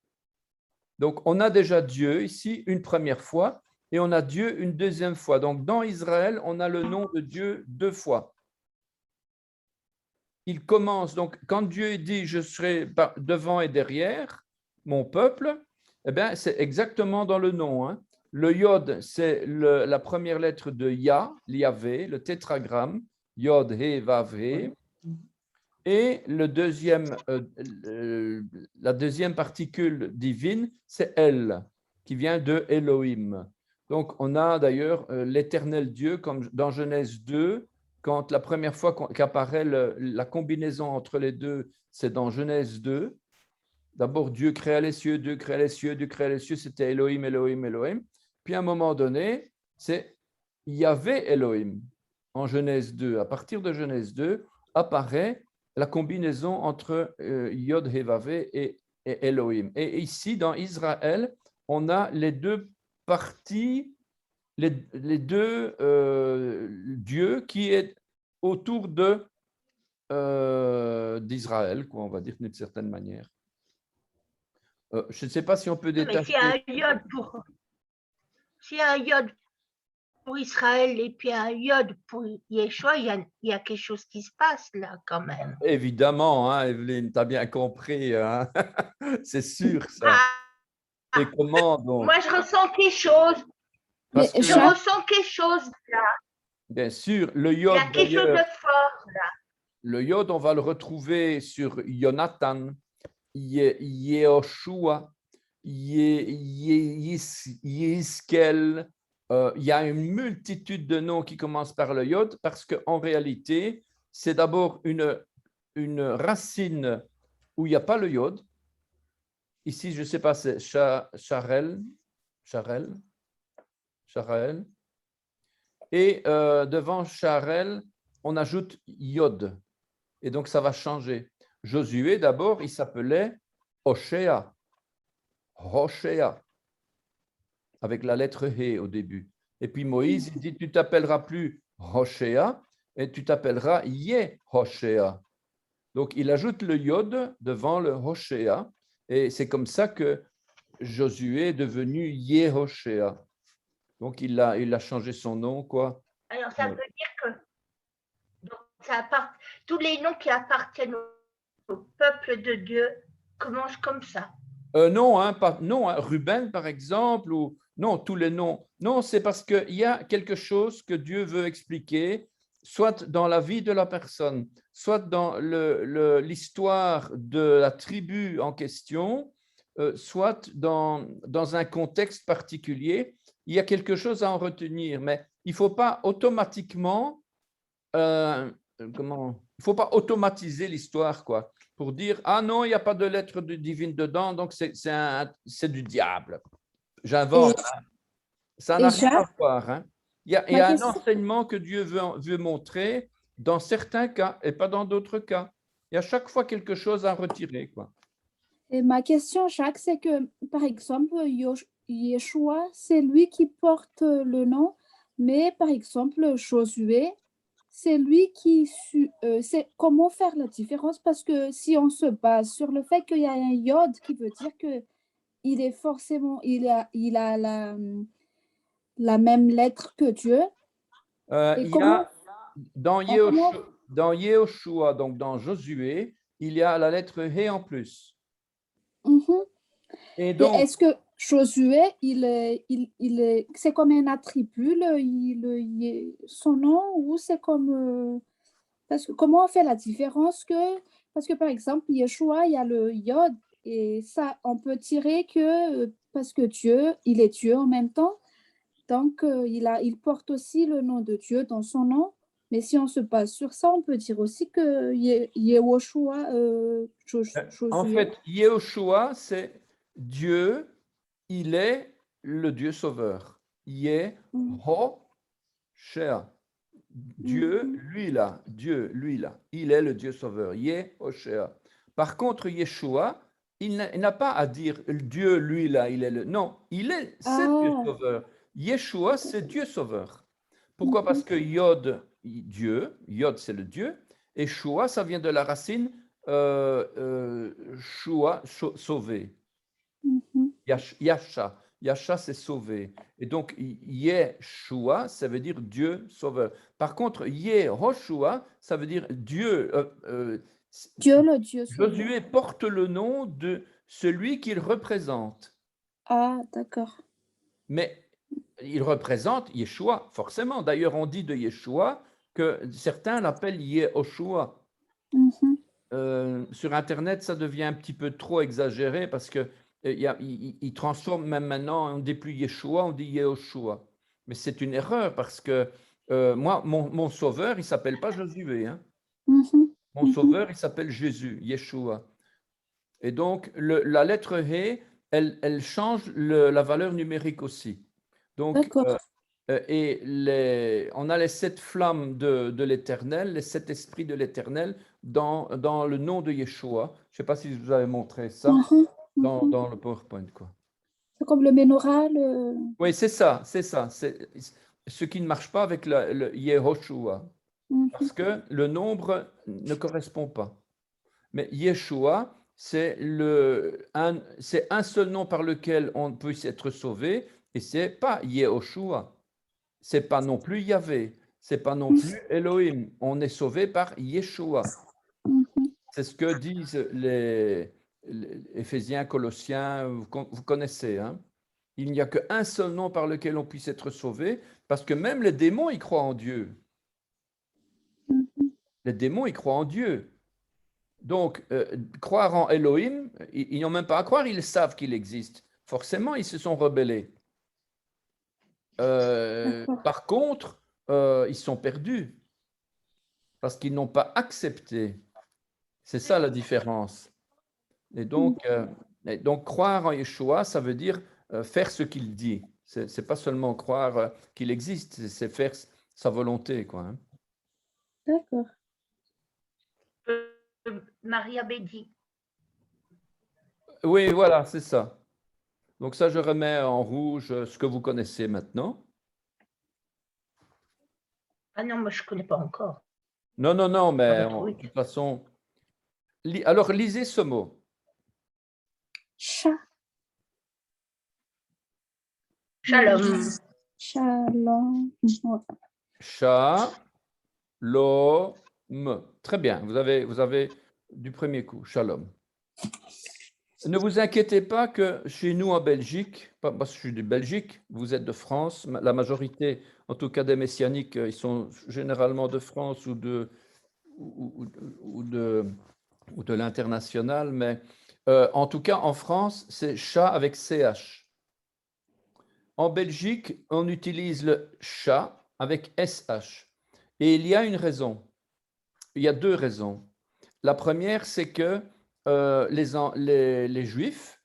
Donc on a déjà Dieu ici une première fois et on a Dieu une deuxième fois. Donc dans Israël, on a le nom de Dieu deux fois. Il commence, donc quand Dieu dit je serai devant et derrière mon peuple, eh bien c'est exactement dans le nom, hein. Le Yod, c'est la première lettre de Yah, Yahvé, le tétragramme, Yod, He, Vav, He. Et la deuxième particule divine, c'est Elle, qui vient de Elohim. Donc, on a d'ailleurs l'éternel Dieu, comme dans Genèse 2, quand la première fois qu'apparaît la combinaison entre les deux, c'est dans Genèse 2. D'abord, Dieu créa les cieux, Dieu créa les cieux, Dieu créa les cieux, c'était Elohim, Elohim, Elohim. Puis à un moment donné, c'est Yahvé Elohim. En Genèse 2, à partir de Genèse 2, apparaît la combinaison entre Yod, He, Vav, et Elohim. Et ici, dans Israël, on a les deux parties, les deux dieux qui est autour d'Israël, quoi, on va dire d'une certaine manière. Je ne sais pas si on peut Mais détacher. s'il y a un iode pour Israël et puis un iode pour Yeshua, il y a quelque chose qui se passe là quand même. Évidemment, hein, Evelyne, tu as bien compris, hein. C'est sûr ça. Et comment donc? Moi, je ressens quelque chose. Parce que, Je ressens quelque chose là. bien sûr, le Il y a Yod, quelque chose d'ailleurs, de fort là. le Yod, on va le retrouver sur Jonathan, Yehoshua, Yiskel. Il y a une multitude de noms qui commencent par le Yod parce qu'en réalité, c'est d'abord une racine où il n'y a pas le Yod. Ici, je ne sais pas, c'est Charel. Et devant Charel, on ajoute Yod. Et donc, ça va changer. Josué, d'abord, il s'appelait Hoshea, avec la lettre He au début. Et puis Moïse, il dit, tu t'appelleras plus Hoshea, et tu t'appelleras Yehoshea. Donc, il ajoute le Yod devant le Hoshea, et c'est comme ça que Josué est devenu Yehoshea. Donc, il a changé son nom, quoi. Alors, ça veut dire que donc, tous les noms qui appartiennent au peuple de Dieu commencent comme ça. Non, hein, non, hein, Ruben, par exemple, ou non, tous les noms. Non, c'est parce qu'il y a quelque chose que Dieu veut expliquer, soit dans la vie de la personne, soit dans l'histoire de la tribu en question, soit dans un contexte particulier. Il y a quelque chose à en retenir, mais il ne faut pas automatiquement, faut pas automatiser l'histoire, quoi, pour dire, ah non, il n'y a pas de lettre divine dedans, donc c'est du diable. J'invente. Hein. Ça et n'a rien à Jacques, voir. Hein. Il y ma a un question, enseignement que Dieu veut montrer dans certains cas et pas dans d'autres cas. Il y a chaque fois quelque chose à retirer, quoi. et ma question, Jacques, c'est que, par exemple, Yeshua, c'est lui qui porte le nom, mais par exemple, Josué, c'est lui qui... c'est comment faire la différence? Parce que si on se base sur le fait qu'il y a un yod qui veut dire que il est forcément, il a la même lettre que Dieu. Et Il y a dans comment Yehoshua, donc dans Josué, il y a la lettre He en plus. Mhm. Et Et donc, est-ce que Josué, c'est comme un attribut, son nom, ou c'est comme... parce que comment on fait la différence que... Parce que par exemple, Yeshua, il y a le Yod, et ça, on peut tirer que parce que Dieu, il est Dieu en même temps, donc il porte aussi le nom de Dieu dans son nom. Mais si on se base sur ça, on peut dire aussi que Yehoshua, en Josué. fait, Yehoshua, c'est Dieu, il est le Dieu sauveur. Yehoshua. Dieu, Mhm. lui là, Dieu, lui là, il est le Dieu sauveur, Yehoshua. Par contre, Yeshua, il n'a pas à dire Dieu, lui là, il est le. Non, c'est Dieu Ah, sauveur. Yeshua, c'est Dieu sauveur. Pourquoi? Parce mhm, que Yod, Dieu, Yod c'est le Dieu, et Shua, ça vient de la racine Shua, sauver. mhm. Yasha. Yasha, c'est sauver. Et donc, Yeshua, ça veut dire Dieu sauveur. Par contre, Yehoshua, ça veut dire Dieu. Dieu, le Dieu sauveur. Josué porte le nom de celui qu'il représente. Ah, d'accord. Mais il représente Yeshua, forcément. D'ailleurs, on dit de Yeshua que certains l'appellent Yehoshua. Mhm. Sur Internet, ça devient un petit peu trop exagéré parce que il transforme même maintenant, on ne dit plus Yeshua, on dit Yehoshua. Mais c'est une erreur parce que moi, mon sauveur, il s'appelle pas Josué. Hein. Mhm. Mon Mhm. sauveur, il s'appelle Jésus, Yeshua. Et donc, la lettre He, elle change la valeur numérique aussi. Donc, D'accord. on a les 7 flammes de l'Éternel, les 7 esprits de l'Éternel dans le nom de Yeshua. Je ne sais pas si je vous avais montré ça Mhm. Mhm. dans le PowerPoint, quoi. C'est comme le menorah, Oui, c'est ça, c'est ça. C'est ce qui ne marche pas avec le Yehoshua, Mhm. parce que le nombre ne correspond pas. Mais Yeshua, c'est un seul nom par lequel on peut être sauvé, et c'est pas Yehoshua. C'est pas non plus Yahvé, c'est pas non plus Elohim. On est sauvé par Yeshua. Mhm. C'est ce que disent les Éphésiens, Colossiens, vous connaissez. Hein? Il n'y a qu'un seul nom par lequel on puisse être sauvé, parce que même les démons, ils croient en Dieu. Mhm. Les démons, ils croient en Dieu. Donc, croire en Elohim, ils n'ont même pas à croire, ils savent qu'il existe. Forcément, ils se sont rebellés. D'accord. Par contre, ils sont perdus parce qu'ils n'ont pas accepté. C'est ça la différence. Et Mhm. donc, euh, et donc croire en Yeshua, ça veut dire faire ce qu'il dit. C'est pas seulement croire qu'il existe, c'est faire sa volonté, quoi. Hein. D'accord. Maria Bédi. Oui, voilà, c'est ça. Donc ça, je remets en rouge ce que vous connaissez maintenant. Ah non, moi je ne connais pas encore. Non, non, non, Ça mais va trop de vite. toute façon. Alors, lisez ce mot. Cha- Shalom. Shalom. Ouais. Shalom. Très bien, vous avez du premier coup. Shalom. Ne vous inquiétez pas que chez nous en Belgique, parce que je suis de Belgique, vous êtes de France, la majorité, en tout cas des messianiques, ils sont généralement de France ou de l'international, mais en tout cas en France, c'est chat avec CH. En Belgique, on utilise le chat avec SH. Et il y a une raison. il y a deux raisons. La première, c'est que les Juifs,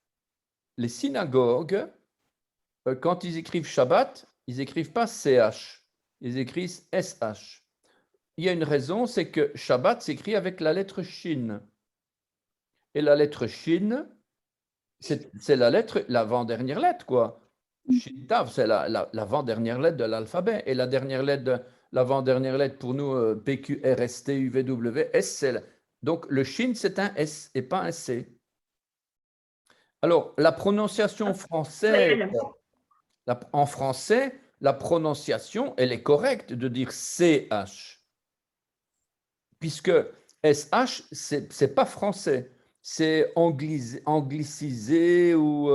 les synagogues, quand ils écrivent Shabbat, ils n'écrivent pas CH, ils écrivent SH. Il y a une raison, c'est que Shabbat s'écrit avec la lettre Shin. Et la lettre Shin, c'est la lettre, l'avant-dernière lettre, quoi. Shin Tav, c'est l'avant-dernière lettre de l'alphabet. Et la dernière lettre, l'avant-dernière lettre pour nous, P, Q, R, S, T, U, V, W, S, c'est donc le Shin, c'est un S et pas un C. Alors, la prononciation française, en français, la prononciation, elle est correcte de dire CH. Puisque SH, ce n'est pas français, c'est anglicisé ou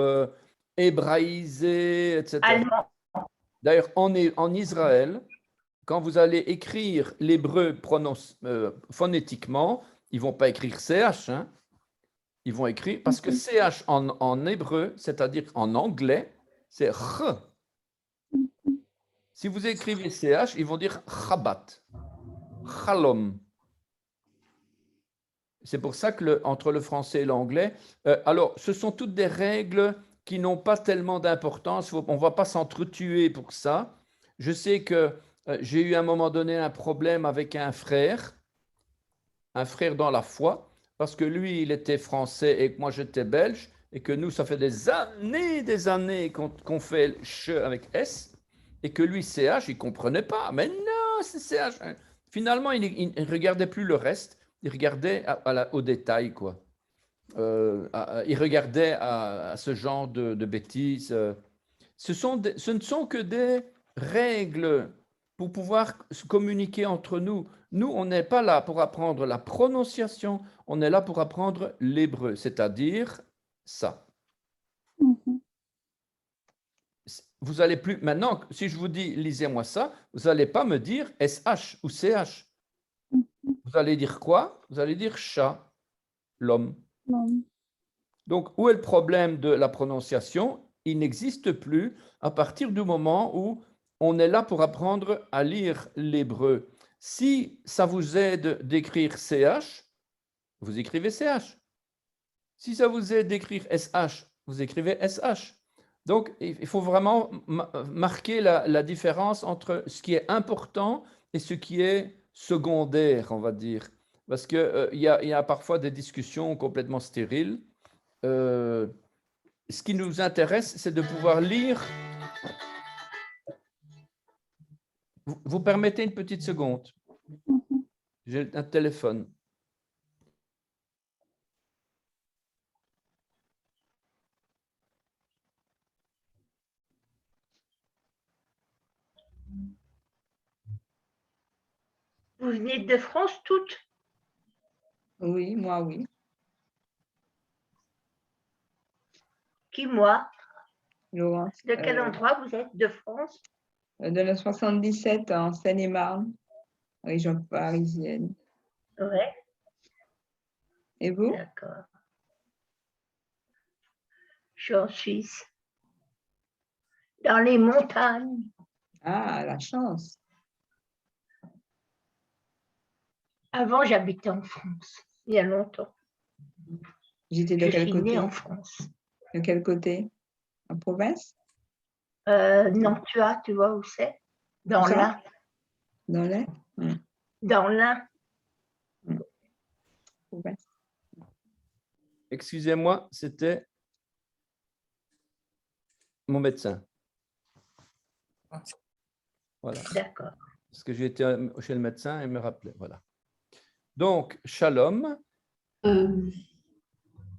hébraïsé, etc. Allemand. D'ailleurs, en Israël, quand vous allez écrire l'hébreu phonétiquement, ils ne vont pas écrire CH, hein. Ils vont écrire, parce que CH en hébreu, c'est-à-dire en anglais, c'est R. Si vous écrivez CH, ils vont dire Chabat, Chalom. C'est pour ça que entre le français et l'anglais, alors ce sont toutes des règles qui n'ont pas tellement d'importance, on ne va pas s'entretuer pour ça. Je sais que j'ai eu à un moment donné un problème avec un frère dans la foi, parce que lui, il était français et que moi, j'étais belge, et que nous, ça fait des années qu'on fait le ch avec S, et que lui, CH, il ne comprenait pas. Mais non, c'est CH. Finalement, il ne regardait plus le reste, il regardait au détail, quoi. Il regardait à ce genre de bêtises. Ce ne sont que des règles pour pouvoir se communiquer entre nous. Nous, on n'est pas là pour apprendre la prononciation, on est là pour apprendre l'hébreu, c'est-à-dire ça. Vous allez plus, maintenant, si je vous dis lisez-moi ça, vous n'allez pas me dire SH ou CH. Vous allez dire quoi? Vous allez dire chat, l'homme. Donc, où est le problème de la prononciation? Il n'existe plus à partir du moment où on est là pour apprendre à lire l'hébreu. Si ça vous aide d'écrire CH, vous écrivez CH. Si ça vous aide d'écrire SH, vous écrivez SH. Donc, il faut vraiment marquer la différence entre ce qui est important et ce qui est secondaire, on va dire. Parce qu'il y a parfois des discussions complètement stériles. Ce qui nous intéresse, c'est de pouvoir lire. Vous permettez une petite seconde? J'ai un téléphone. Vous venez de France toutes? Oui, moi, oui. Qui, moi? Laurence. De quel endroit vous êtes de France? De la 77 en Seine-et-Marne, région parisienne. Ouais. Et vous? D'accord. Je suis en Suisse. Dans les montagnes. Ah, la chance. Avant, j'habitais en France, il y a longtemps. J'étais de Je quel suis côté? née en France. De quel côté? En province? Non, tu vois où c'est? Dans Ça? l'Ain. Dans l'air? Dans l'Ain. Province. Excusez-moi, c'était mon médecin. Voilà. D'accord. Parce que j'ai été chez le médecin et il me rappelait. Voilà. Donc, shalom. J'ai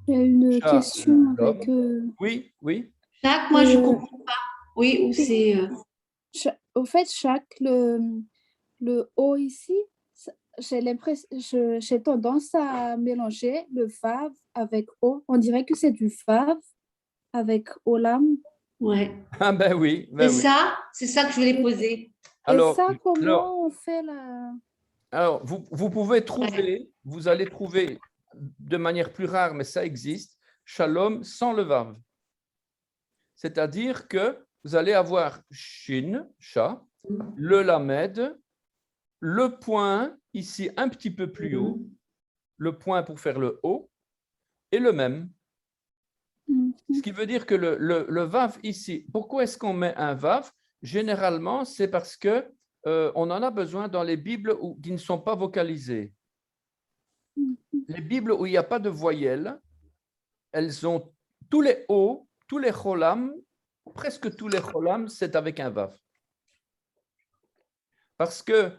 une question Shalom. avec. Oui, oui. Chaque, moi, je comprends pas. Oui, ou c'est. Au fait, chaque, le O ici, j'ai l'impression, j'ai tendance à mélanger le Vav avec O. On dirait que c'est du Vav avec Olam. Ouais. Ah ben oui. Ben oui. C'est ça que je voulais poser. Alors, et ça, comment on fait la... Alors, vous pouvez trouver, vous allez trouver de manière plus rare, mais ça existe, shalom sans le vav. C'est-à-dire que vous allez avoir shin, chat, le lamed, le point ici un petit peu plus haut, le point pour faire le O, est le même. Ce qui veut dire que le vav ici, pourquoi est-ce qu'on met un vav? Généralement, c'est parce que on en a besoin dans les Bibles qui ne sont pas vocalisées. Les Bibles où il n'y a pas de voyelles, elles ont tous les O, tous les cholam, presque tous les cholam, c'est avec un vav. Parce que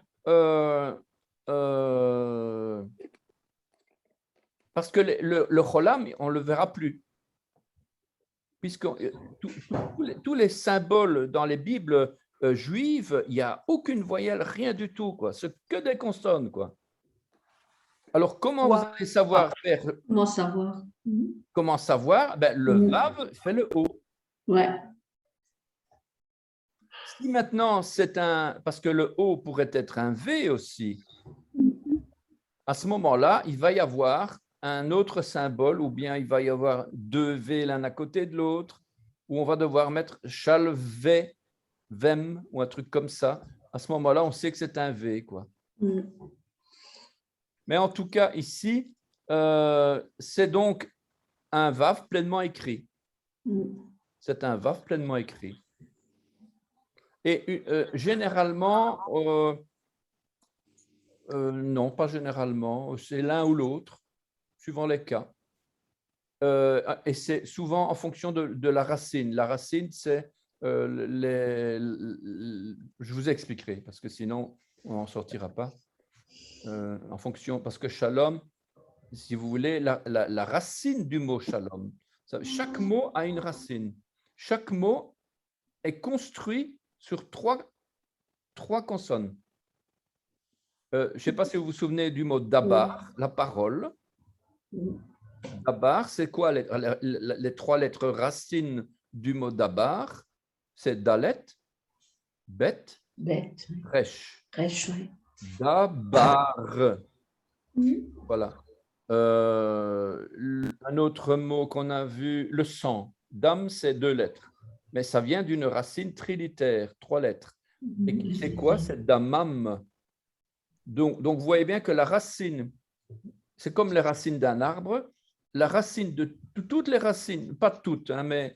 le cholam, on ne le verra plus. Puisque tous les symboles dans les Bibles juives, il n'y a aucune voyelle, rien du tout, quoi. C'est que des consonnes, quoi. Alors, comment vous allez savoir faire? Comment savoir? Comment savoir? Ben, le vav fait le O. Ouais. Si maintenant c'est un, parce que le O pourrait être un V aussi, à ce moment-là, il va y avoir un autre symbole, ou bien il va y avoir deux V l'un à côté de l'autre, où on va devoir mettre chalve, vem, ou un truc comme ça. À ce moment-là, on sait que c'est un V, quoi. Mais en tout cas, ici, c'est donc un vav pleinement écrit. C'est un vav pleinement écrit. Et généralement, non, pas généralement, c'est l'un ou l'autre, suivant les cas. Et c'est souvent en fonction de la racine. La racine, c'est je vous expliquerai, parce que sinon, on n'en sortira pas. En fonction, parce que shalom, si vous voulez, la racine du mot shalom, chaque mot a une racine. Chaque mot est construit sur trois consonnes. Je ne sais pas si vous vous souvenez du mot dabar, la parole. Dabar, c'est quoi les trois lettres racines du mot dabar? C'est dalet, bet, resh. Resh, oui. Dabar. Voilà. Un autre mot qu'on a vu, le sang. Dam, c'est deux lettres. Mais ça vient d'une racine trilitère, trois lettres. Et c'est quoi? C'est damam. Donc, vous voyez bien que la racine, c'est comme les racines d'un arbre. La racine de toutes les racines, pas toutes, hein, mais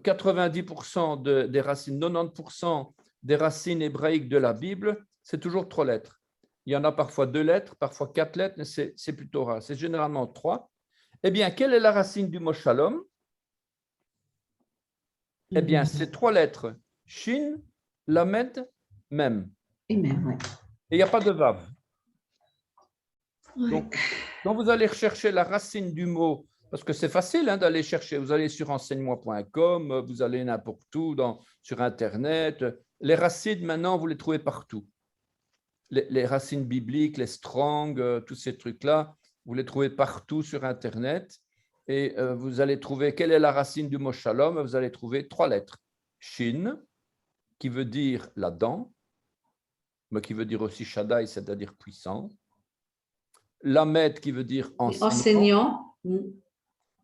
90% des racines, 90% des racines hébraïques de la Bible, c'est toujours trois lettres. Il y en a parfois deux lettres, parfois quatre lettres, mais c'est plutôt rare. C'est généralement trois. Eh bien, quelle est la racine du mot shalom? Eh bien, c'est trois lettres. Shin, lamed, mem. Et même, ouais. Et il n'y a pas de vav. Ouais. Donc, quand vous allez rechercher la racine du mot, parce que c'est facile hein, d'aller chercher, vous allez sur enseigne-moi.com, vous allez n'importe où, sur Internet. Les racines, maintenant, vous les trouvez partout. Les racines bibliques, les strong, tous ces trucs-là, vous les trouvez partout sur Internet. Et vous allez trouver quelle est la racine du mot shalom. Vous allez trouver trois lettres. Shin, qui veut dire la dent, mais qui veut dire aussi Shaddai, c'est-à-dire puissant. Lamed, qui veut dire enseignant.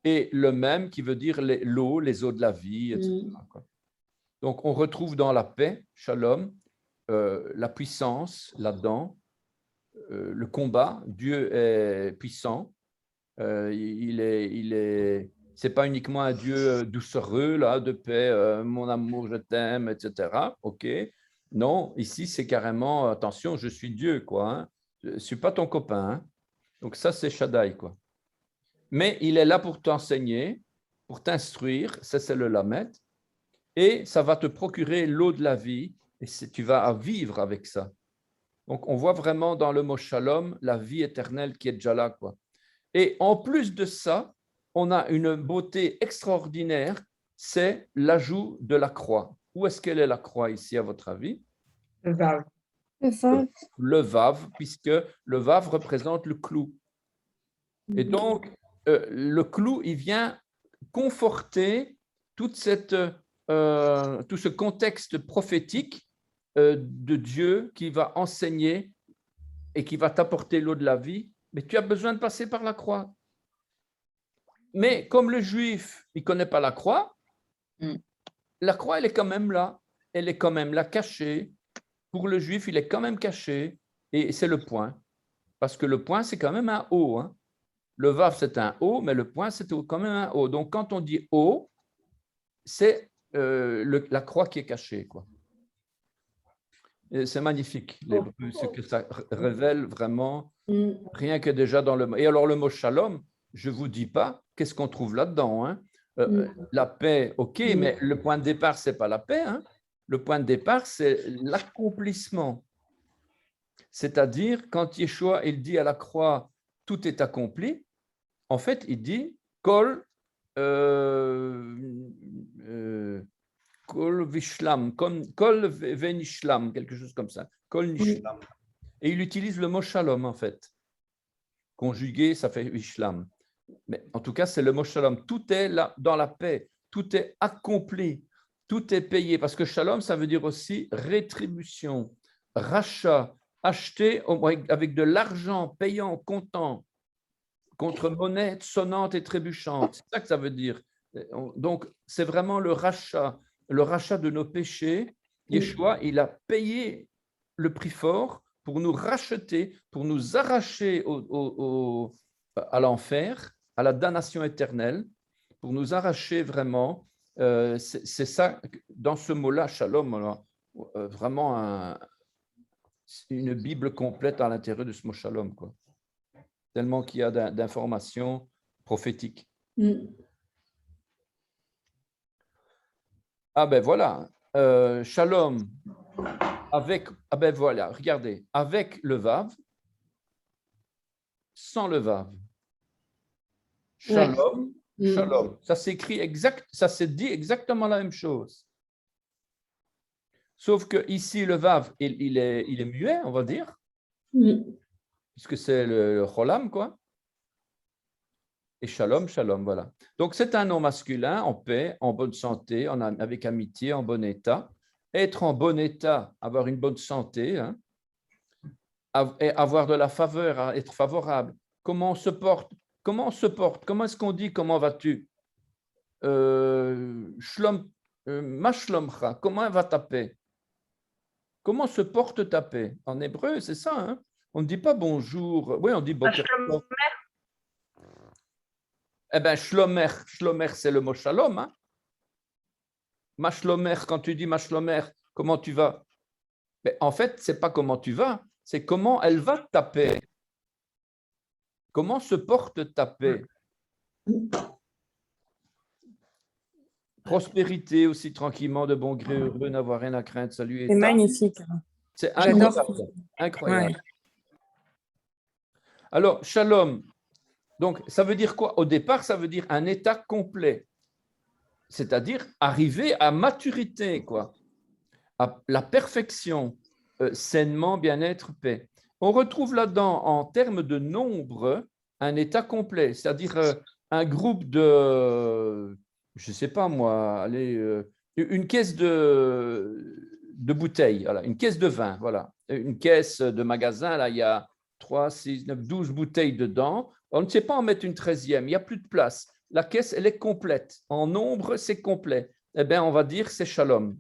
Et le même, qui veut dire l'eau, les eaux de la vie, etc. Donc, on retrouve dans la paix, shalom, la puissance, la dent, le combat. Dieu est puissant. C'est pas uniquement un Dieu doucereux, là, de paix, mon amour, je t'aime, etc. OK. Non, ici, c'est carrément, attention, je suis Dieu, quoi. Hein. Je ne suis pas ton copain. Hein. Donc, ça, c'est Shaddai, quoi. Mais il est là pour t'enseigner, pour t'instruire, ça, c'est le Lamed, et ça va te procurer l'eau de la vie, et tu vas vivre avec ça. Donc, on voit vraiment dans le mot Shalom la vie éternelle qui est déjà là, quoi. Et en plus de ça, on a une beauté extraordinaire, c'est l'ajout de la croix. Où est-ce qu'elle est la croix ici, à votre avis? Le vav. Le vav, puisque le vav représente le clou. Et donc, le clou, il vient conforter tout ce contexte prophétique de Dieu qui va enseigner et qui va t'apporter l'eau de la vie. Mais tu as besoin de passer par la croix. Mais comme le juif, il ne connaît pas la croix, la croix, elle est quand même là. Elle est quand même là cachée. Pour le juif, il est quand même caché. Et c'est le point. parce que le point, c'est quand même un O. Hein. Le Vav, c'est un O, mais le point, c'est quand même un O. Donc, quand on dit O, c'est la croix qui est cachée, quoi. Et c'est magnifique, ce que ça révèle vraiment, rien que déjà dans le mot. Et alors, le mot shalom, je ne vous dis pas, qu'est-ce qu'on trouve là-dedans, hein? La paix, ok, mais le point de départ, ce n'est pas la paix. Hein? Le point de départ, c'est l'accomplissement. C'est-à-dire, quand Yeshua, il dit à la croix, tout est accompli, en fait, il dit, Kol vishlam, kol venishlam, quelque chose comme ça. Kol nishlam. Et il utilise le mot shalom, en fait. Conjugué, ça fait vishlam. Mais en tout cas, c'est le mot shalom. Tout est là, dans la paix. Tout est accompli. Tout est payé. Parce que shalom, ça veut dire aussi rétribution, rachat, acheter avec de l'argent payant, comptant, contre monnaie sonnante et trébuchante. C'est ça que ça veut dire. Donc, c'est vraiment le rachat de nos péchés. Yeshua, il a payé le prix fort pour nous racheter, pour nous arracher à l'enfer, à la damnation éternelle, pour nous arracher vraiment. C'est ça, dans ce mot-là, shalom, alors, vraiment une Bible complète à l'intérieur de ce mot shalom, quoi. Tellement qu'il y a d'informations prophétiques. Ah ben voilà, shalom, avec, ah ben voilà, regardez, avec le Vav, sans le Vav. Shalom, shalom. Ça s'écrit ça se dit exactement la même chose. Sauf que ici, le Vav, il est muet, on va dire, puisque c'est le cholam, quoi. Et shalom, shalom, voilà. Donc, c'est un nom masculin en paix, en bonne santé, avec amitié, en bon état. Être en bon état, avoir une bonne santé, hein, et avoir de la faveur, être favorable. Comment on se porte? Comment on se porte? Comment est-ce qu'on dit comment vas-tu? Ma shlomcha, comment va ta paix? Comment se porte ta paix? En hébreu, c'est ça. Hein? On ne dit pas bonjour. Oui, on dit boker tov. Eh bien, shlomer, c'est le mot shalom. Hein? Ma shlomer, quand tu dis ma shlomer, comment tu vas? Mais en fait, ce n'est pas comment tu vas, c'est comment elle va ta paix. Comment se porte ta paix? Prospérité aussi tranquillement, de bon gré, heureux, n'avoir rien à craindre, salut. C'est magnifique. C'est J'adore. incroyable. Incroyable. Ouais. Alors, shalom, donc ça veut dire quoi? Au départ, ça veut dire un état complet, c'est-à-dire arriver à maturité, quoi, à la perfection, sainement, bien-être, paix. On retrouve là-dedans, en termes de nombre, un état complet, c'est-à-dire un groupe de, je ne sais pas moi, allez, une caisse de bouteilles, voilà, une caisse de vin, voilà, une caisse de magasin, là, il y a 3, 6, 9, 12 bouteilles dedans. On ne sait pas en mettre une 13e, il n'y a plus de place. La caisse, elle est complète. En nombre, c'est complet. Eh bien, on va dire c'est shalom.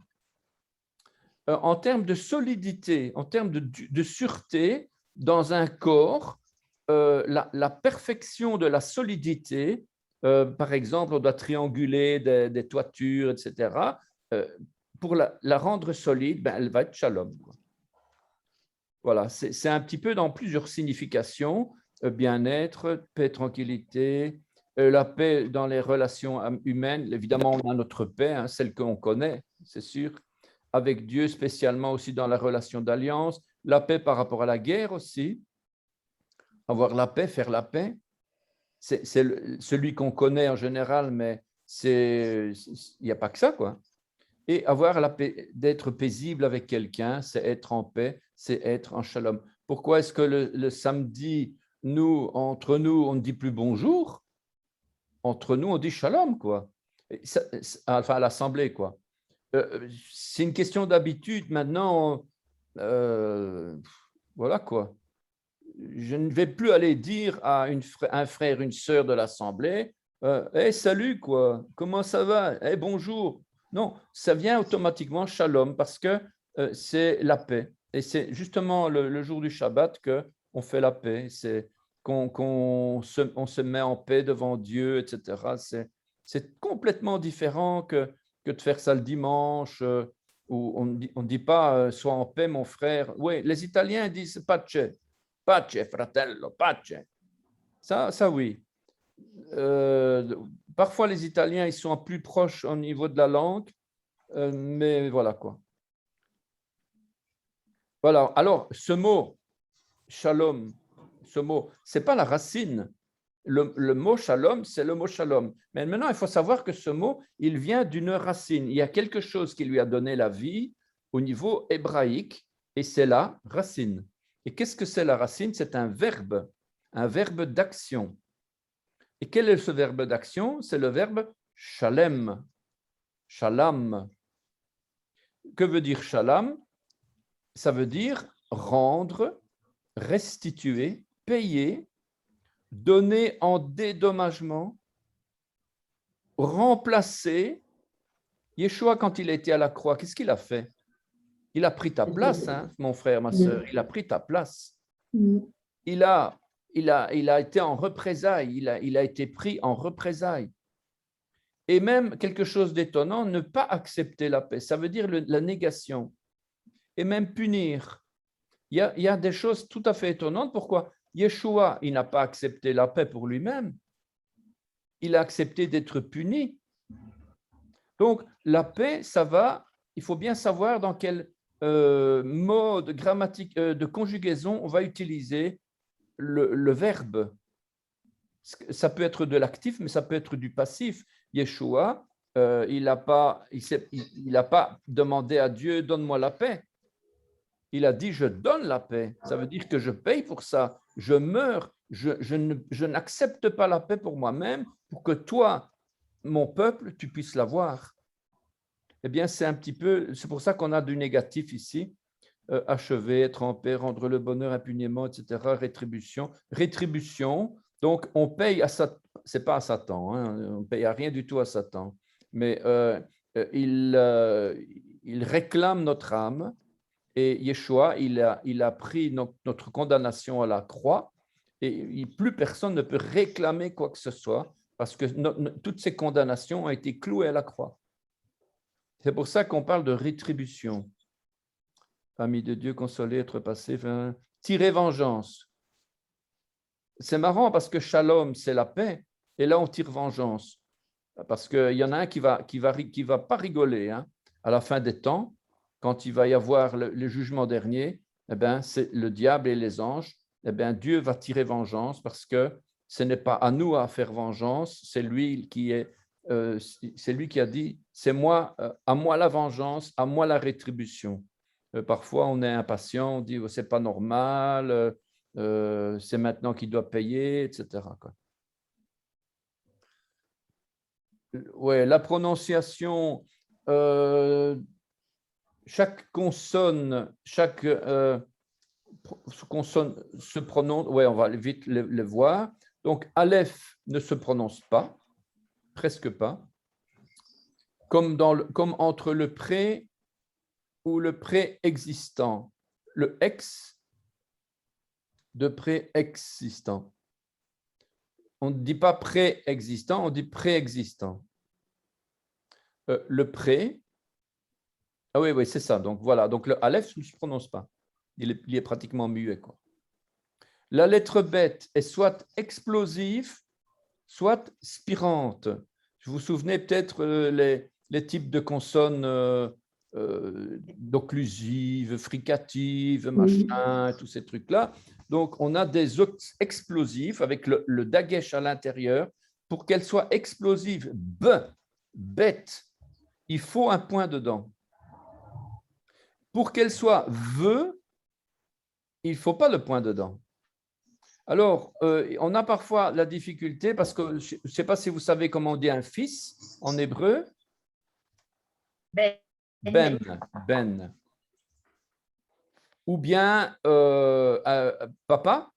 En termes de solidité, en termes de sûreté, dans un corps, la perfection de la solidité, par exemple, on doit trianguler des toitures, etc. Pour la rendre solide, ben, elle va être shalom. Voilà, c'est un petit peu dans plusieurs significations, bien-être, paix, tranquillité, la paix dans les relations humaines. Évidemment, on a notre paix, hein, celle qu'on connaît, c'est sûr, avec Dieu spécialement aussi dans la relation d'alliance, la paix par rapport à la guerre aussi, avoir la paix, faire la paix, c'est celui qu'on connaît en général, mais il n'y a pas que ça, quoi. Et avoir la paix, d'être paisible avec quelqu'un, c'est être en paix, c'est être en shalom. Pourquoi est-ce que le samedi, entre nous, on ne dit plus bonjour? Entre nous, on dit shalom, quoi. Enfin, à l'assemblée, quoi. C'est une question d'habitude. Maintenant, voilà, quoi. Je ne vais plus aller dire à un frère, une sœur de l'assemblée, hey, salut, quoi. Comment ça va? Hey, bonjour. Non, ça vient automatiquement shalom parce que c'est la paix. Et c'est justement le jour du Shabbat que on fait la paix. C'est on se met en paix devant Dieu, etc. C'est complètement différent que de faire ça le dimanche, où on ne dit pas sois en paix, mon frère. Oui, les Italiens disent pace, pace, fratello, pace. Ça oui. Parfois, les Italiens, ils sont plus proches au niveau de la langue, mais voilà quoi. Voilà. Alors, ce mot, shalom, ce mot, ce n'est pas la racine. Le mot shalom, c'est le mot shalom. Mais maintenant, il faut savoir que ce mot, il vient d'une racine. Il y a quelque chose qui lui a donné la vie au niveau hébraïque, et c'est la racine. Et qu'est-ce que c'est la racine? C'est un verbe d'action. Et quel est ce verbe d'action? C'est le verbe shalem, shalam. Que veut dire shalam? Ça veut dire rendre, restituer, payer, donner en dédommagement, remplacer. Yeshua, quand il était à la croix, qu'est-ce qu'il a fait? Il a pris ta place, hein, mon frère, ma soeur, il a pris ta place. Il a été en représailles, il a été pris en représailles. Et même quelque chose d'étonnant, ne pas accepter la paix, ça veut dire la négation. Et même punir. Il y a des choses tout à fait étonnantes. Pourquoi? Yeshua, il n'a pas accepté la paix pour lui-même. Il a accepté d'être puni. Donc, la paix, ça va, il faut bien savoir dans quel mode grammatique de conjugaison on va utiliser le verbe. Ça peut être de l'actif, mais ça peut être du passif. Yeshua, il n'a pas demandé à Dieu, donne-moi la paix. Il a dit, je donne la paix. Ça veut dire que je paye pour ça. Je meurs. Je n'accepte pas la paix pour moi-même, pour que toi, mon peuple, tu puisses l'avoir. Eh bien, c'est pour ça qu'on a du négatif ici. Achever, être en paix, rendre le bonheur impunément, etc. Rétribution. Rétribution. Donc, on paye à Satan. Ce n'est pas à Satan. Hein, on ne paye à rien du tout à Satan. Mais il réclame notre âme. Et Yeshua, il a pris notre condamnation à la croix et plus personne ne peut réclamer quoi que ce soit parce que toutes ces condamnations ont été clouées à la croix. C'est pour ça qu'on parle de rétribution. Famille de Dieu, consoler, être passé, tirer vengeance. C'est marrant parce que shalom, c'est la paix et là, on tire vengeance. Parce qu'il y en a un qui va pas rigoler hein, à la fin des temps. Quand il va y avoir le jugement dernier, eh bien, c'est le diable et les anges, eh bien, Dieu va tirer vengeance parce que ce n'est pas à nous à faire vengeance, c'est lui qui a dit, c'est moi, à moi la vengeance, à moi la rétribution. Parfois, on est impatient, on dit, oh, c'est pas normal, c'est maintenant qu'il doit payer, etc. Ouais, la prononciation... chaque consonne se prononce, ouais, on va vite le voir. Donc, Aleph ne se prononce pas, presque pas, comme entre le pré ou le préexistant, le ex de préexistant. On ne dit pas préexistant, on dit préexistant. Le pré, ah oui, c'est ça. Donc, voilà. Donc, le Aleph ne se prononce pas. Il est pratiquement muet, quoi. La lettre bête est soit explosive, soit spirante. Vous vous souvenez peut-être les types de consonnes d'occlusives, fricatives, machin, tous ces trucs-là. Donc, on a des explosives avec le dagesh à l'intérieur. Pour qu'elles soient explosives, bête, il faut un point dedans. Pour qu'elle soit vœu, il ne faut pas le point dedans. Alors, on a parfois la difficulté parce que je ne sais pas si vous savez comment on dit un fils en hébreu. Ben. Ou bien papa,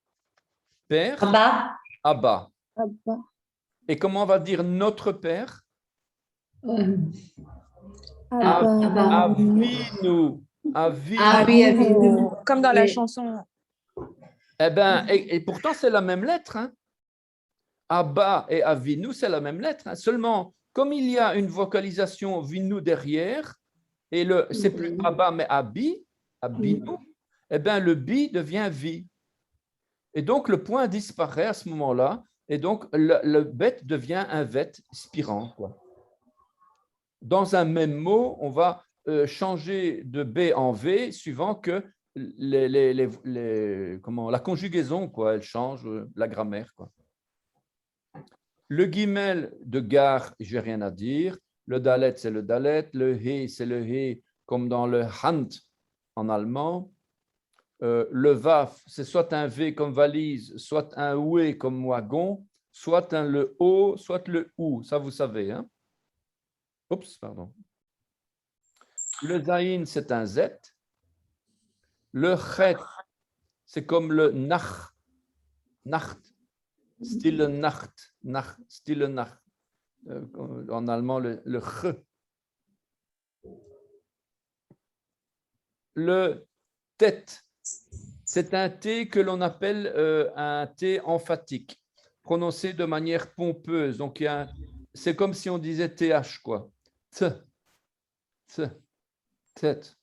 père, Abba. Et comment on va dire notre père? Avinu. Comme dans la chanson. Eh ben, et pourtant, c'est la même lettre. Hein. Abba et Avinu, c'est la même lettre. Hein. Seulement, comme il y a une vocalisation Vinu derrière, et c'est plus Abba, mais Abi, Abinu, eh bien, le bi devient vi. Et donc, le point disparaît à ce moment-là, et donc, le bet devient un vet spirant. Quoi. Dans un même mot, on va changer de B en V suivant que la conjugaison, quoi, elle change la grammaire. Quoi. Le guimel de gare, je n'ai rien à dire. Le dalet, c'est le dalet. Le he, c'est le he, comme dans le hand en allemand. Le vaf, c'est soit un V comme valise, soit un oué comme wagon, soit le O, soit le OU. Ça, vous savez. Hein? Oups, pardon. Le zaïn, c'est un Z. Le chet, c'est comme le nach, nacht, style nacht, style nacht. En allemand, le ch. Le tête, c'est un T que l'on appelle un T emphatique, prononcé de manière pompeuse. Donc, c'est comme si on disait TH, quoi. T, tête.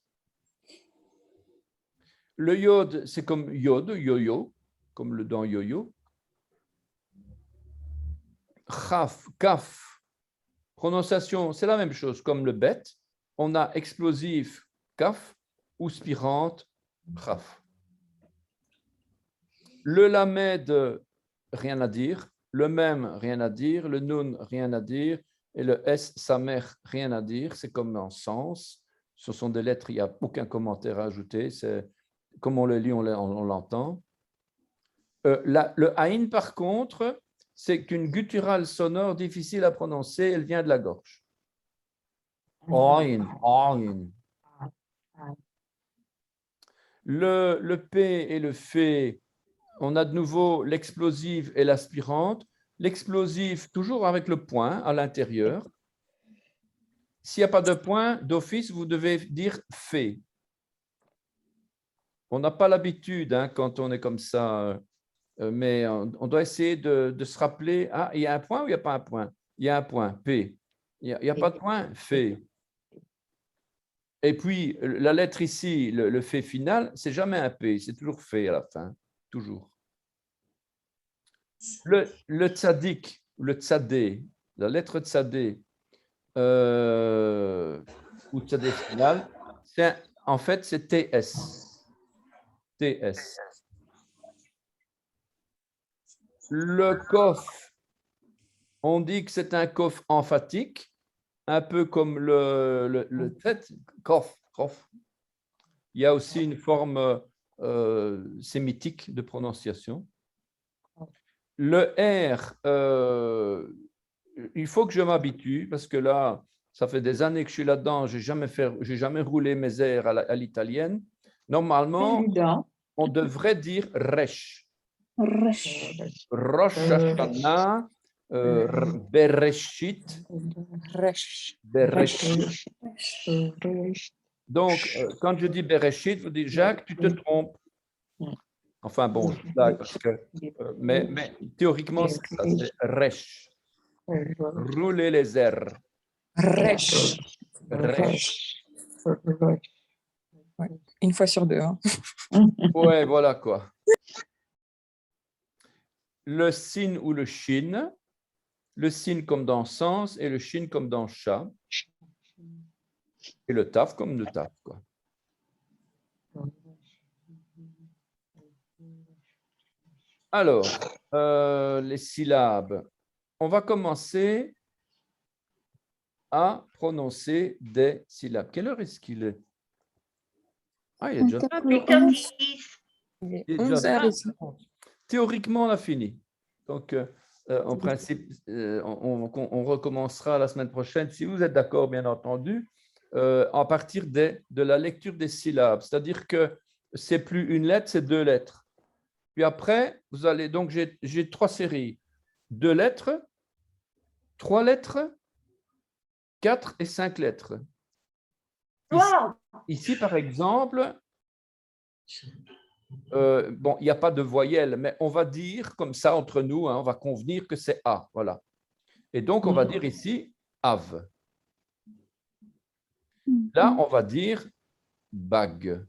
Le yod, c'est comme yod, yo-yo, comme le dans yo-yo. Chaf, kaf, prononciation, c'est la même chose, comme le bet. On a explosif, kaf, ou spirante, chaf. Le lamed, rien à dire. Le même, rien à dire. Le nun, rien à dire. Et le s, sa mère, rien à dire. C'est comme en sens. Ce sont des lettres, il n'y a aucun commentaire à ajouter. C'est comme on le lit, on l'entend. Le haïn, par contre, c'est une gutturale sonore difficile à prononcer. Elle vient de la gorge. Haïn, haïn. Le P et le F, on a de nouveau l'explosive et l'aspirante. L'explosive, toujours avec le point à l'intérieur. S'il n'y a pas de point, d'office, vous devez dire fait. On n'a pas l'habitude hein, quand on est comme ça, mais on doit essayer de se rappeler, ah, il y a un point ou il n'y a pas un point? Il y a un point, P. Il n'y a pas de point, fait. Et puis, la lettre ici, le fait final, c'est jamais un P, c'est toujours fait à la fin, toujours. Le tzadik, le tzadé, la lettre tzadé, ou tzadé final, en fait, c'est TS. TS. Le kof, on dit que c'est un kof emphatique, un peu comme le tête, kof, kof. Il y a aussi une forme sémitique de prononciation. Le R, il faut que je m'habitue parce que là, ça fait des années que je suis là-dedans, j'ai jamais roulé mes airs à l'italienne. Normalement, on devrait dire resh. Rosh Hashanah, Bereshit. Bereshit. Donc, quand je dis Bereshit, vous dites Jacques, tu te trompes. Enfin bon, là, parce que, mais théoriquement, c'est ça, c'est Resh. Rouler les airs. Resh. Resh. Une fois sur deux. Hein. Ouais, voilà quoi. Le sin ou le shin. Le sin comme dans sens et le shin comme dans chat. Et le taf comme le taf, quoi. Alors, les syllabes. On va commencer à prononcer des syllabes. Quelle heure est-ce qu'il est? Ah, il est déjà 8h10. Il est Il est déjà 11h ici. Théoriquement, on a fini. Donc, en principe, on recommencera la semaine prochaine, si vous êtes d'accord, bien entendu, à partir de la lecture des syllabes. C'est-à-dire que c'est plus une lettre, c'est deux lettres. Puis après, vous allez donc, j'ai 3 séries. 2 lettres, 3 lettres, 4 et 5 lettres. Wow. Ici, par exemple, bon, il n'y a pas de voyelle, mais on va dire comme ça entre nous, hein, on va convenir que c'est A. Voilà. Et donc, on va dire ici Av. Là, on va dire bag.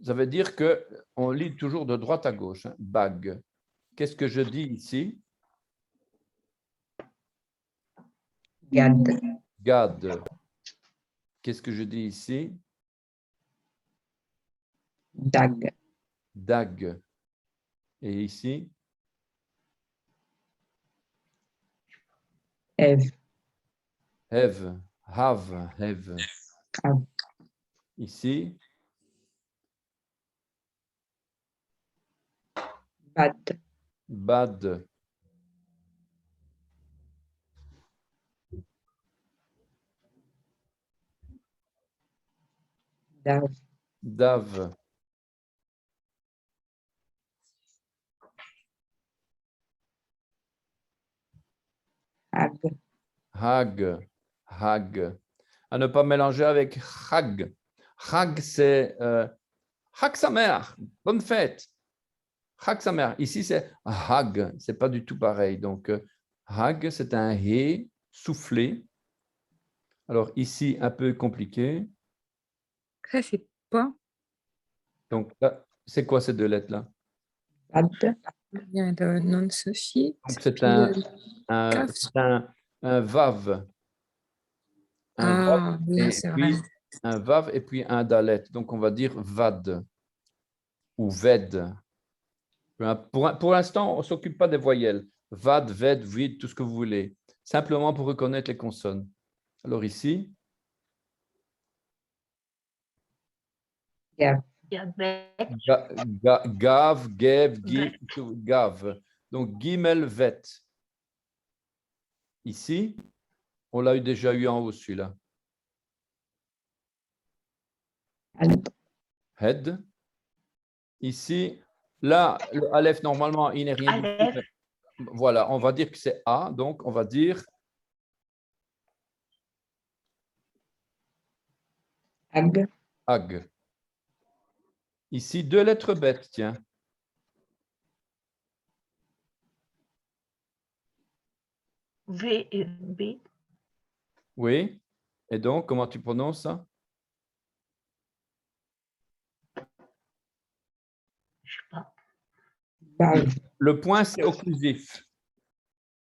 Ça veut dire qu'on lit toujours de droite à gauche. Hein, bag. Qu'est-ce que je dis ici? Gad. Gad. Qu'est-ce que je dis ici? Dag. Dag. Et ici? Ev. Have. Have. Have. Have. Ici? Bad. Bad. Dav. Dav. Hag. Hag. Hag. À ne pas mélanger avec Hag. Hag, c'est Hag sa mère. Bonne fête. Hag sa mère. Ici, c'est Hag. Ce n'est pas du tout pareil. Donc, Hag, c'est un He soufflé. Alors, ici, un peu compliqué. Ça, c'est pas. Donc, là, c'est quoi ces deux lettres-là? Bad. Il y a le nom de Sophie. Donc, c'est Puis, un Vav. Un Vav ah, oui, et c'est puis vrai. un Vav et puis un Dalet. Donc, on va dire Vad ou Ved. Pour l'instant, on ne s'occupe pas des voyelles. Vad, Ved, Vid, tout ce que vous voulez. Simplement pour reconnaître les consonnes. Alors ici, Gav. Gav, Gev, Gif, Gav. Donc, Gimel, Vet. Ici, on l'a déjà eu en haut, celui-là. Ad. Head. Ici, là, le Aleph, normalement, il n'est rien du tout. Aleph. Voilà, on va dire que c'est A. Donc, on va dire Ag. Ag. Ici, deux lettres bêtes, tiens. V et B. Oui. Et donc, comment tu prononces ça? Je sais pas. Bav. Le point, c'est occlusif.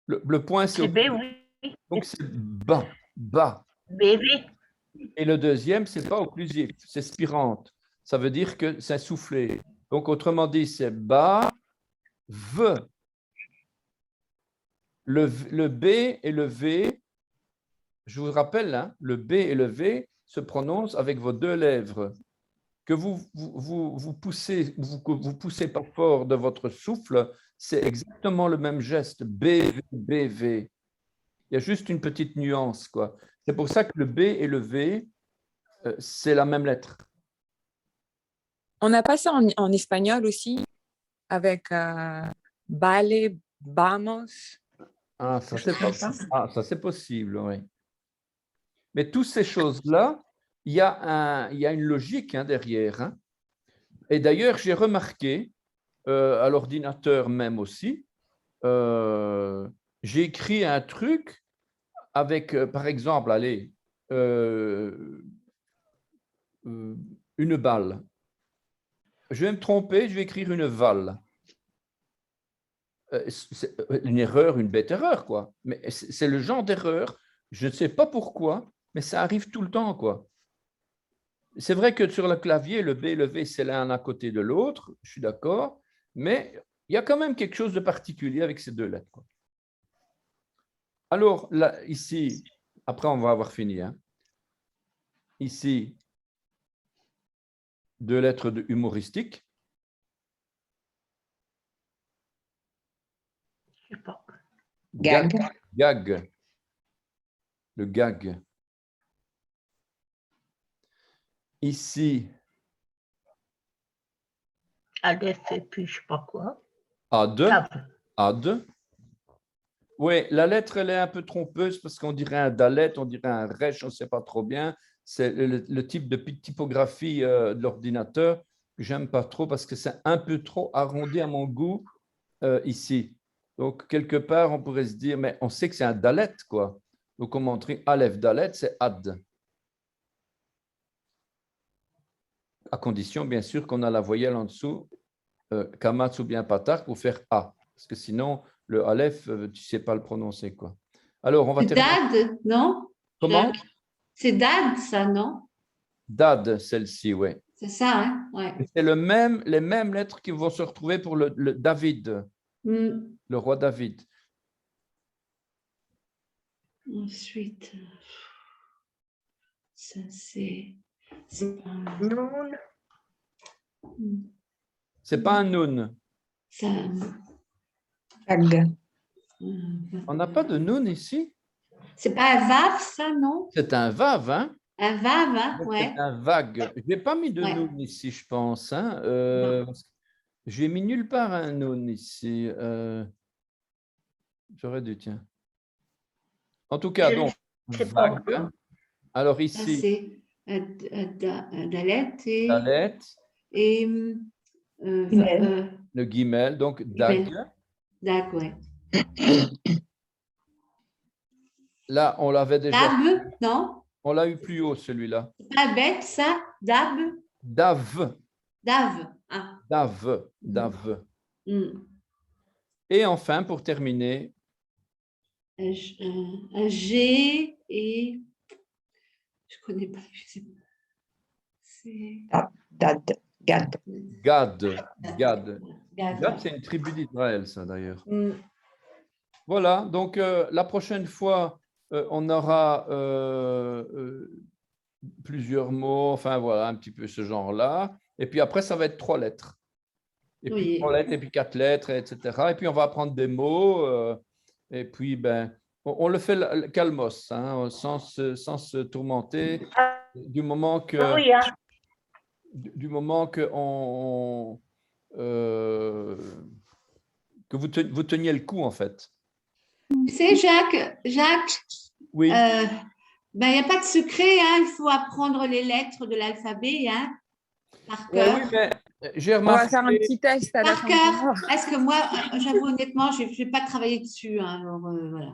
Le point, c'est C'est B, occlusif. oui. Donc, c'est bas, bas. BV. Et le deuxième, c'est pas occlusif, c'est spirante. Ça veut dire que c'est soufflé. Donc, autrement dit, c'est bas, V. Le B et le V, je vous rappelle, hein, le B et le V se prononcent avec vos deux lèvres. Que vous poussez, vous poussez pas fort de votre souffle, c'est exactement le même geste. BV, BV. Il y a juste une petite nuance, quoi. C'est pour ça que le B et le V, c'est la même lettre. On a passé en espagnol aussi avec Vale, vamos. Ah, ça Je sais pas. c'est possible, oui. Mais toutes ces choses-là, il y a une logique hein, derrière. Hein. Et d'ailleurs, j'ai remarqué, à l'ordinateur même aussi, j'ai écrit un truc avec, par exemple, allez, une balle. Je vais me tromper, je vais écrire une valle. C'est une erreur, une bête erreur, quoi. Mais c'est le genre d'erreur, je ne sais pas pourquoi, mais ça arrive tout le temps, quoi. C'est vrai que sur le clavier, le B et le V, c'est l'un à côté de l'autre, je suis d'accord, mais il y a quand même quelque chose de particulier avec ces deux lettres, quoi. Alors, là, ici, après, on va avoir fini. Hein. Ici, deux lettres de humoristique. Je sais pas. Gag. Gag. Le gag. Ici, Aleph et puis je sais pas quoi. A2. Tav. A2. Oui, la lettre, elle est un peu trompeuse parce qu'on dirait un dalet, on dirait un resh, on ne sait pas trop bien. c'est le type de typographie de l'ordinateur que j'aime pas trop parce que c'est un peu trop arrondi à mon goût ici. Donc, quelque part, on pourrait se dire, mais on sait que c'est un dalet, quoi. Donc, on montrait Aleph dalet, c'est ad. À condition, bien sûr, qu'on a la voyelle en dessous, kamatz ou bien patar, pour faire A. Parce que sinon, le Aleph, tu ne sais pas le prononcer, quoi. Alors, on va C'est terminer. Dad, non? Comment? Jacques? C'est Dad, ça, non? Dad, celle-ci, oui. C'est ça, hein? Ouais. C'est les mêmes lettres qui vont se retrouver pour le David, Hmm. le roi David. Ensuite, ça c'est pas Noun. Hmm. C'est pas un nun. Ça, Vague. On n'a pas de nun ici. c'est pas un vav, ça, non? C'est un vav, hein? Un vav, hein? Donc, Ouais. c'est un vague. Je n'ai pas mis de Ouais. nun ici, je pense. Hein. Non. Je n'ai mis nulle part un nun ici. J'aurais dû, tiens. En tout cas, Je ne donc, sais pas. vague. Alors Ça ici, c'est Dalet dalet, et Guimel. le guimel, donc dag. Dag, ouais. Là, on l'avait déjà. Dab, non? On l'a eu plus haut, celui-là. C'est pas bête, ça? Dab? Dav, Dav. Ah. dav, dav. Hmm. Et enfin, pour terminer, Un G et je connais pas, je sais pas. C'est Dad. Gad. Gad. Gad. Gad. Gad, c'est une tribu d'Israël, ça d'ailleurs. Hmm. Voilà, donc la prochaine fois, on aura plusieurs mots, enfin voilà, un petit peu ce genre-là. Et puis après, ça va être 3 lettres. Et puis Oui. 3 lettres, et puis 4 lettres, etc. Et puis on va apprendre des mots. Et puis, ben, on le fait calmos, hein, sans se tourmenter. Du moment que, Ah oui, hein. du moment que, que vous teniez le coup, en fait. Tu sais, Jacques, Oui. ben, il n'y a pas de secret, hein, il faut apprendre les lettres de l'alphabet, hein, par cœur. Oui, mais j'ai On va faire un remarqué. petit test à la Par fin. cœur, parce que moi, j'avoue honnêtement, je ne vais pas travailler dessus. Hein, alors, voilà.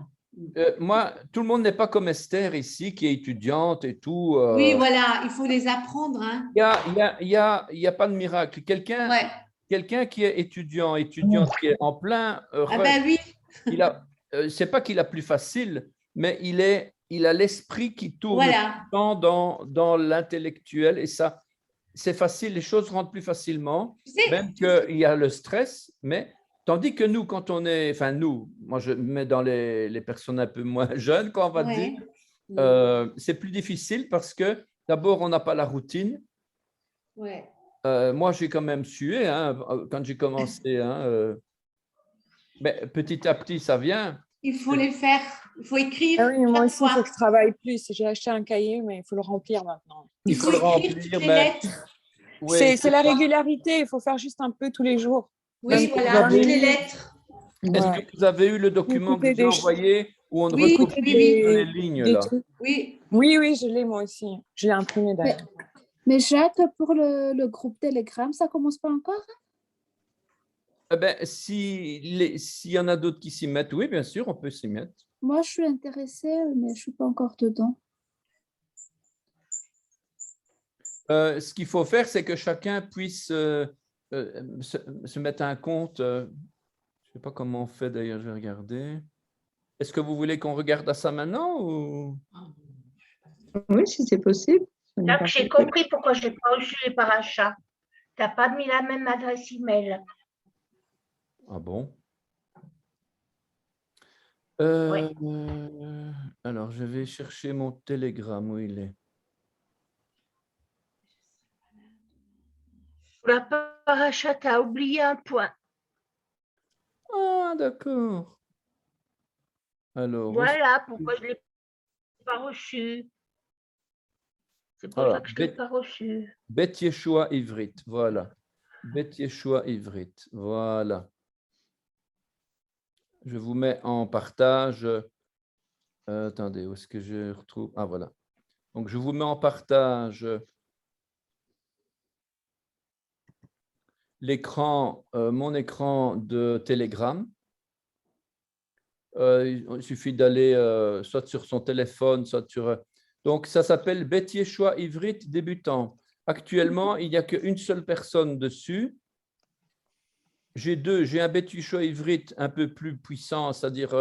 Moi, tout le monde n'est pas comme Esther ici, qui est étudiante et tout. Oui, voilà, il faut les apprendre. Hein. Il y a pas de miracle. Ouais. Quelqu'un qui est étudiante, qui est en plein Ah ben oui. c'est pas qu'il a plus facile, mais il a l'esprit qui tourne Voilà. tout le temps dans l'intellectuel et ça, c'est facile, les choses rentrent plus facilement, Tu sais, même qu'il y a le stress, mais tandis que nous, quand on est, enfin nous, moi je me mets dans les personnes un peu moins jeunes, quand on va ouais. dire, c'est plus difficile parce que d'abord, on n'a pas la routine. Ouais. Moi, j'ai quand même sué hein, quand j'ai commencé. Hein, mais petit à petit, ça vient. Il faut les faire, il faut écrire. Ah oui, moi chaque aussi, il faut fois. que je travaille plus. J'ai acheté un cahier, mais il faut le remplir maintenant. Il faut le écrire remplir, toutes les mais lettres. oui, C'est la régularité, il faut faire juste un peu tous les jours. Oui, Est-ce que voilà, vous avez toutes les eu- lettres. est-ce Ouais. que vous avez eu le document que je Écouter vous ai des, envoyé où on Oui, retrouve oui, les oui. lignes des là? trucs. Oui. Oui, je l'ai moi aussi. Je l'ai imprimé d'ailleurs. Mais Jacques, pour le groupe Telegram, ça commence pas encore? Eh ben, s'il y en a d'autres qui s'y mettent, oui, bien sûr, on peut s'y mettre. Moi, je suis intéressée, mais je suis pas encore dedans. Ce qu'il faut faire, c'est que chacun puisse se mettre un compte. Je ne sais pas comment on fait d'ailleurs, je vais regarder. Est-ce que vous voulez qu'on regarde à ça maintenant ou... Oui, si c'est possible. Là, j'ai compris pourquoi je n'ai pas reçu les parachats. Tu n'as pas mis la même adresse email. Ah bon? Ouais. Alors, je vais chercher mon télégramme, où il est. La parachat, tu as oublié un point. Ah, d'accord. Alors, Voilà pourquoi je ne l'ai pas reçu. C'est pour ça que je ne l'ai pas reçu. Bet Yeshua Ivrit, voilà. Bet Yeshua Ivrit, voilà. Je vous mets en partage. Attendez, où est-ce que je retrouve? Ah, voilà. Donc, je vous mets en partage l'écran, mon écran de Telegram. Il suffit d'aller soit sur son téléphone, soit sur… Donc, ça s'appelle Bet Yeshua Ivrit débutant. Actuellement, il n'y a qu'une seule personne dessus. J'ai un Bet Yeshua Ivrit un peu plus puissant, c'est-à-dire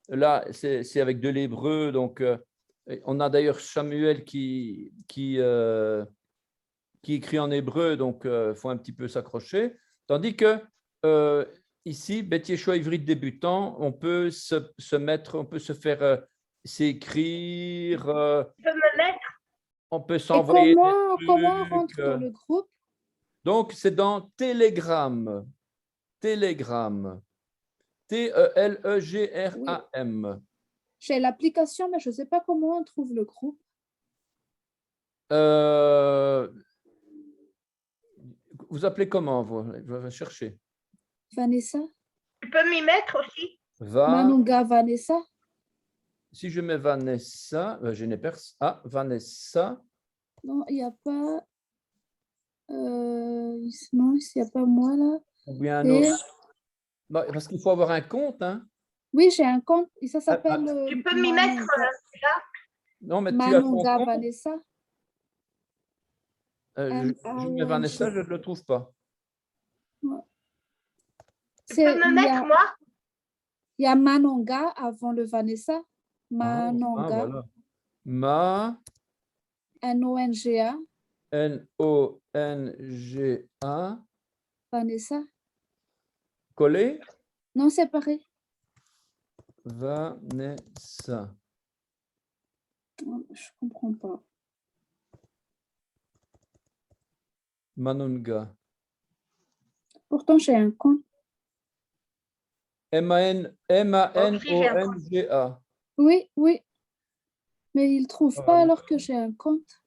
là, c'est avec de l'hébreu. Donc, on a d'ailleurs Samuel qui écrit en hébreu, donc il faut un petit peu s'accrocher. Tandis que ici, Bet Yeshua Ivrit débutant, on peut se mettre, on peut se faire s'écrire, Tu peux me mettre? on peut Et s'envoyer comment des on rentre trucs. dans le groupe? Donc, c'est dans Telegram. Telegram. T-E-L-E-G-R-A-M. J'ai l'application, mais je ne sais pas comment on trouve le groupe. Vous appelez comment, vous? Je vais chercher. Vanessa? Tu peux m'y mettre aussi? Manonga Vanessa? Si je mets Vanessa, je n'ai personne. Ah, Vanessa. Non, il n'y a pas. Non, il n'y a pas moi là. Ou bien un Et- autre. Bah, parce qu'il faut avoir un compte. Hein. Oui, j'ai un compte et ça s'appelle Tu peux m'y mettre, Jacques? Non, mais tu as ton Manonga compte. Vanessa. Je mets Vanessa, je ne le trouve pas. Tu peux me mettre, moi? Il y a Manonga avant le Vanessa. Manonga. Voilà. Ma, N-O-N-G-A. N-O-N-G-A. Vanessa. Collé. Non, séparé. Vanessa. Je ne comprends pas. Manonga. Pourtant, j'ai un compte. M-A-N-O-N-G-A. Oui, oui. Mais il ne trouve pas alors que j'ai un compte.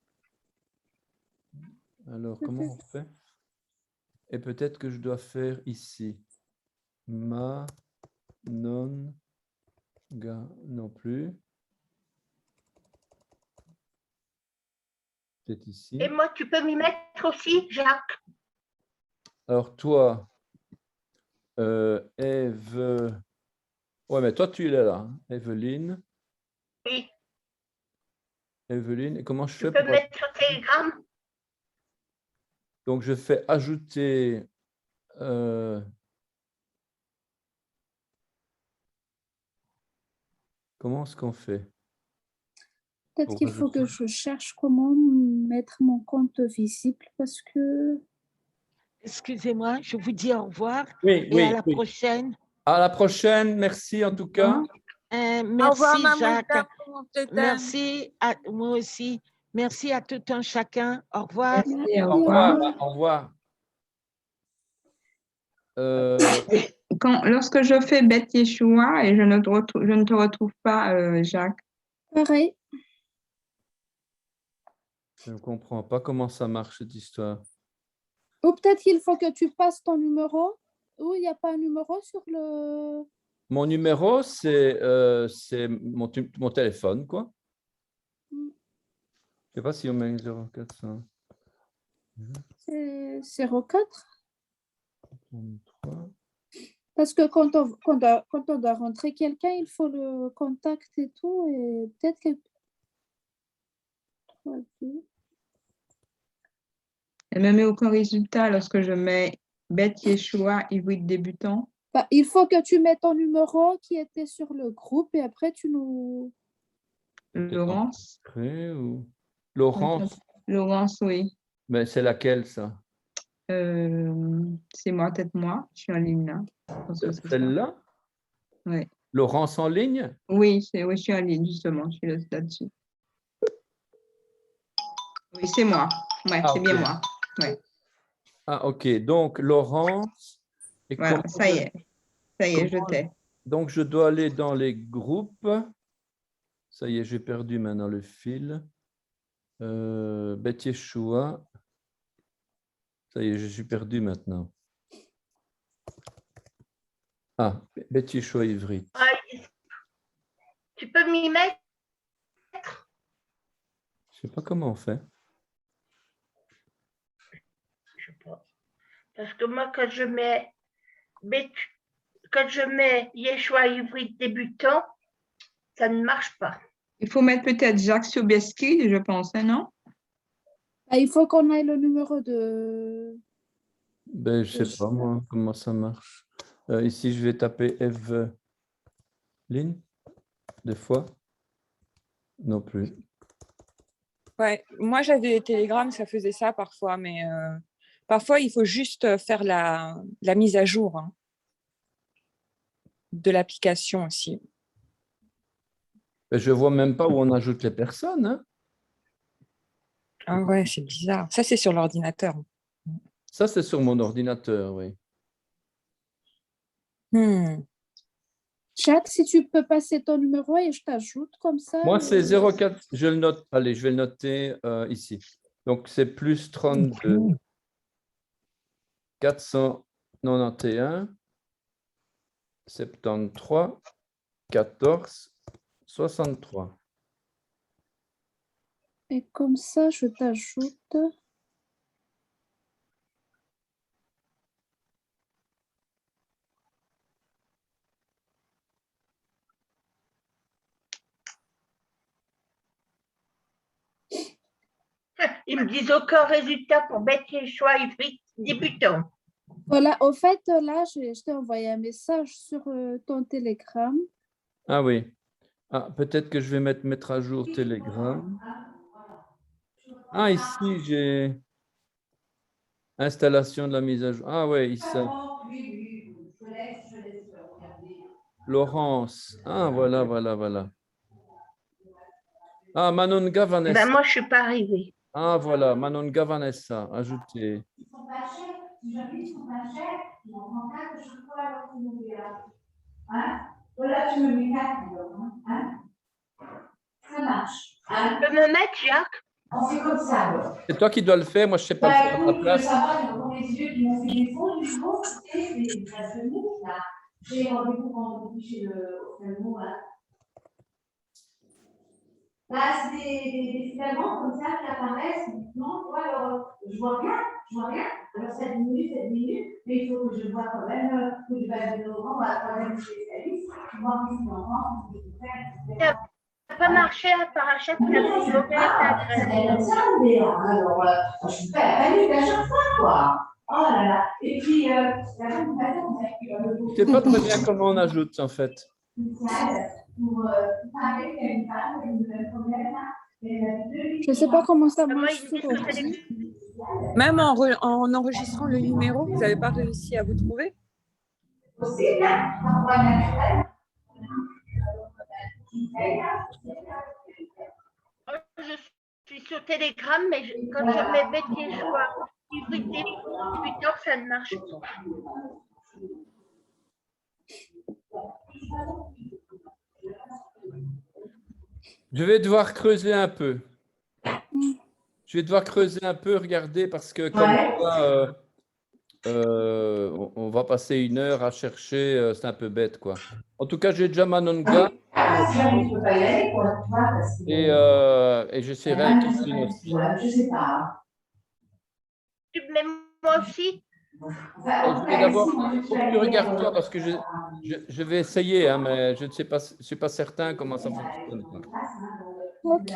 Alors, comment on fait? Et peut-être que je dois faire ici. Ma, non, ga, non plus. Peut-être ici. Et moi, tu peux m'y mettre aussi, Jacques? Alors, toi, Eve. Ouais, mais toi, tu es là, hein. Evelyne. Oui. Evelyne. Et comment je Tu fais peux pour… me mettre sur Telegram? Donc, je fais ajouter. Comment est-ce qu'on fait? Peut-être Pour qu'il faut ajouter. que je cherche comment mettre mon compte visible parce que… Excusez-moi, je vous dis au revoir Oui, et à la prochaine. À la prochaine. Merci en tout cas. Merci Jacques. Merci à moi aussi. Merci à tout un chacun. Au revoir. Merci, au Au revoir. revoir. Au revoir. Lorsque je fais Bet Yeshua et je ne te retrouve pas, Jacques. Pareil. Je ne comprends pas comment ça marche cette histoire. Ou peut-être qu'il faut que tu passes ton numéro. Ou il n'y a pas un numéro sur le… Mon numéro, c'est mon téléphone, quoi. Je ne sais pas si on met 0400. C'est 04. 33. Parce que quand on doit rentrer quelqu'un, il faut le contact et tout. Et peut-être que… 3, 2. Elle ne me met aucun résultat lorsque je mets Bet Yeshua hybride débutant. Bah, il faut que tu mettes ton numéro qui était sur le groupe et après tu nous… Laurence. Ou… Laurence. Laurence, oui. Mais c'est laquelle, ça? C'est moi, peut-être moi. Je suis en ligne là. Celle-là? Oui. Laurence en ligne? Oui, je suis en ligne, justement. Je suis là-dessus. Oui, c'est moi. Ouais, c'est bien moi. Ouais. Ah, ok. Donc, Laurence. Et voilà, ça y est. Ça y est, je t'ai. Donc, je dois aller dans les groupes. Ça y est, j'ai perdu maintenant le fil. Bet Yeshua. Ça y est, je suis perdu maintenant. Ah, Bet Yeshua Ivrit. Tu peux m'y mettre? sais pas comment on fait. Je sais pas. Parce que moi, quand je mets Yeshua hybride débutant, ça ne marche pas. Il faut mettre peut-être Jacques Sobeski, je pense, hein, non? Ah, il faut qu'on ait le numéro de... Ben, je sais pas moi comment ça marche. Ici, je vais taper Evelyne, des fois. Non plus. Ouais, moi j'avais Telegram, ça faisait ça parfois, mais parfois il faut juste faire la mise à jour hein, de l'application aussi. Ben, je vois même pas où on ajoute les personnes. Hein. Ah ouais, c'est bizarre. Ça, c'est sur l'ordinateur. Ça, c'est sur mon ordinateur, oui. Jacques, si tu peux passer ton numéro et je t'ajoute comme ça. Moi, c'est 04, je le note. Allez, je vais le noter ici. Donc, c'est plus 32 491 73 14 63. Et comme ça, je t'ajoute. Ils me disent aucun résultat pour Beth Yeshua hybride débutant. Voilà, au fait, là, je t'ai envoyé un message sur ton Telegram. Ah oui. Ah, peut-être que je vais mettre à jour Telegram. Ah, ici, j'ai installation de la mise à jour. Ah oui, ici. Laurence. Ah, voilà. Ah, Manonga Vanessa. Ben, moi, je ne suis pas arrivée. Ah, voilà, Manonga Vanessa. Ajouté. Ils sont pas chers. Si jamais ils sont pas chers, ils en prennent 4 chocolat alors qu'ils nous là. Hein? Voilà, tu me mets 4 hein? Ça marche. Hein? Tu peux me mettre, Jacques? On fait comme ça alors. C'est toi qui dois le faire, moi je ne sais pas le faire à ta place. Ça va, j'ai encore les yeux qui m'ont fait des fonds, du coup, c'était des genoux, là. J'ai rendez-vous vendredi chez le ophtalmo, là. Là, c'est des filaments comme ça qui apparaissent. Non, toi, alors, je vois rien. Alors, ça diminue, mais il faut que je vois quand même que je vais aller devant à la troisième spécialiste, voir qu'est-ce qu'il en pense, ce que je peux faire. Ça n'a pas marché à parachète, tu as une mauvaise adresse. Ça fait comme ça, mais alors, je suis pas à la panique à chaque fois, quoi. Oh là là. Et puis, la bonne façon, c'est que Je ne sais pas très bien comment on ajoute, en fait. pour parler à une femme avec le même problème. Je ne sais pas comment ça marche sur ordi. Même en enregistrant le numéro, vous n'avez pas réussi à vous trouver? Possible, un droit naturel. Je suis sur Telegram, mais quand je mets Beth Yeshua hybride débutant, ça ne marche pas. Je vais devoir creuser un peu. Regarder, parce que comme ça, on va passer 1 heure à chercher, c'est un peu bête, quoi. En tout cas, j'ai déjà Manonga. Et j'essaierai avec Christine aussi. Je sais pas. Je vais d'abord, tu regardes toi, parce que je vais essayer, hein, mais je ne sais pas, je suis pas certain comment ça fonctionne. Ok.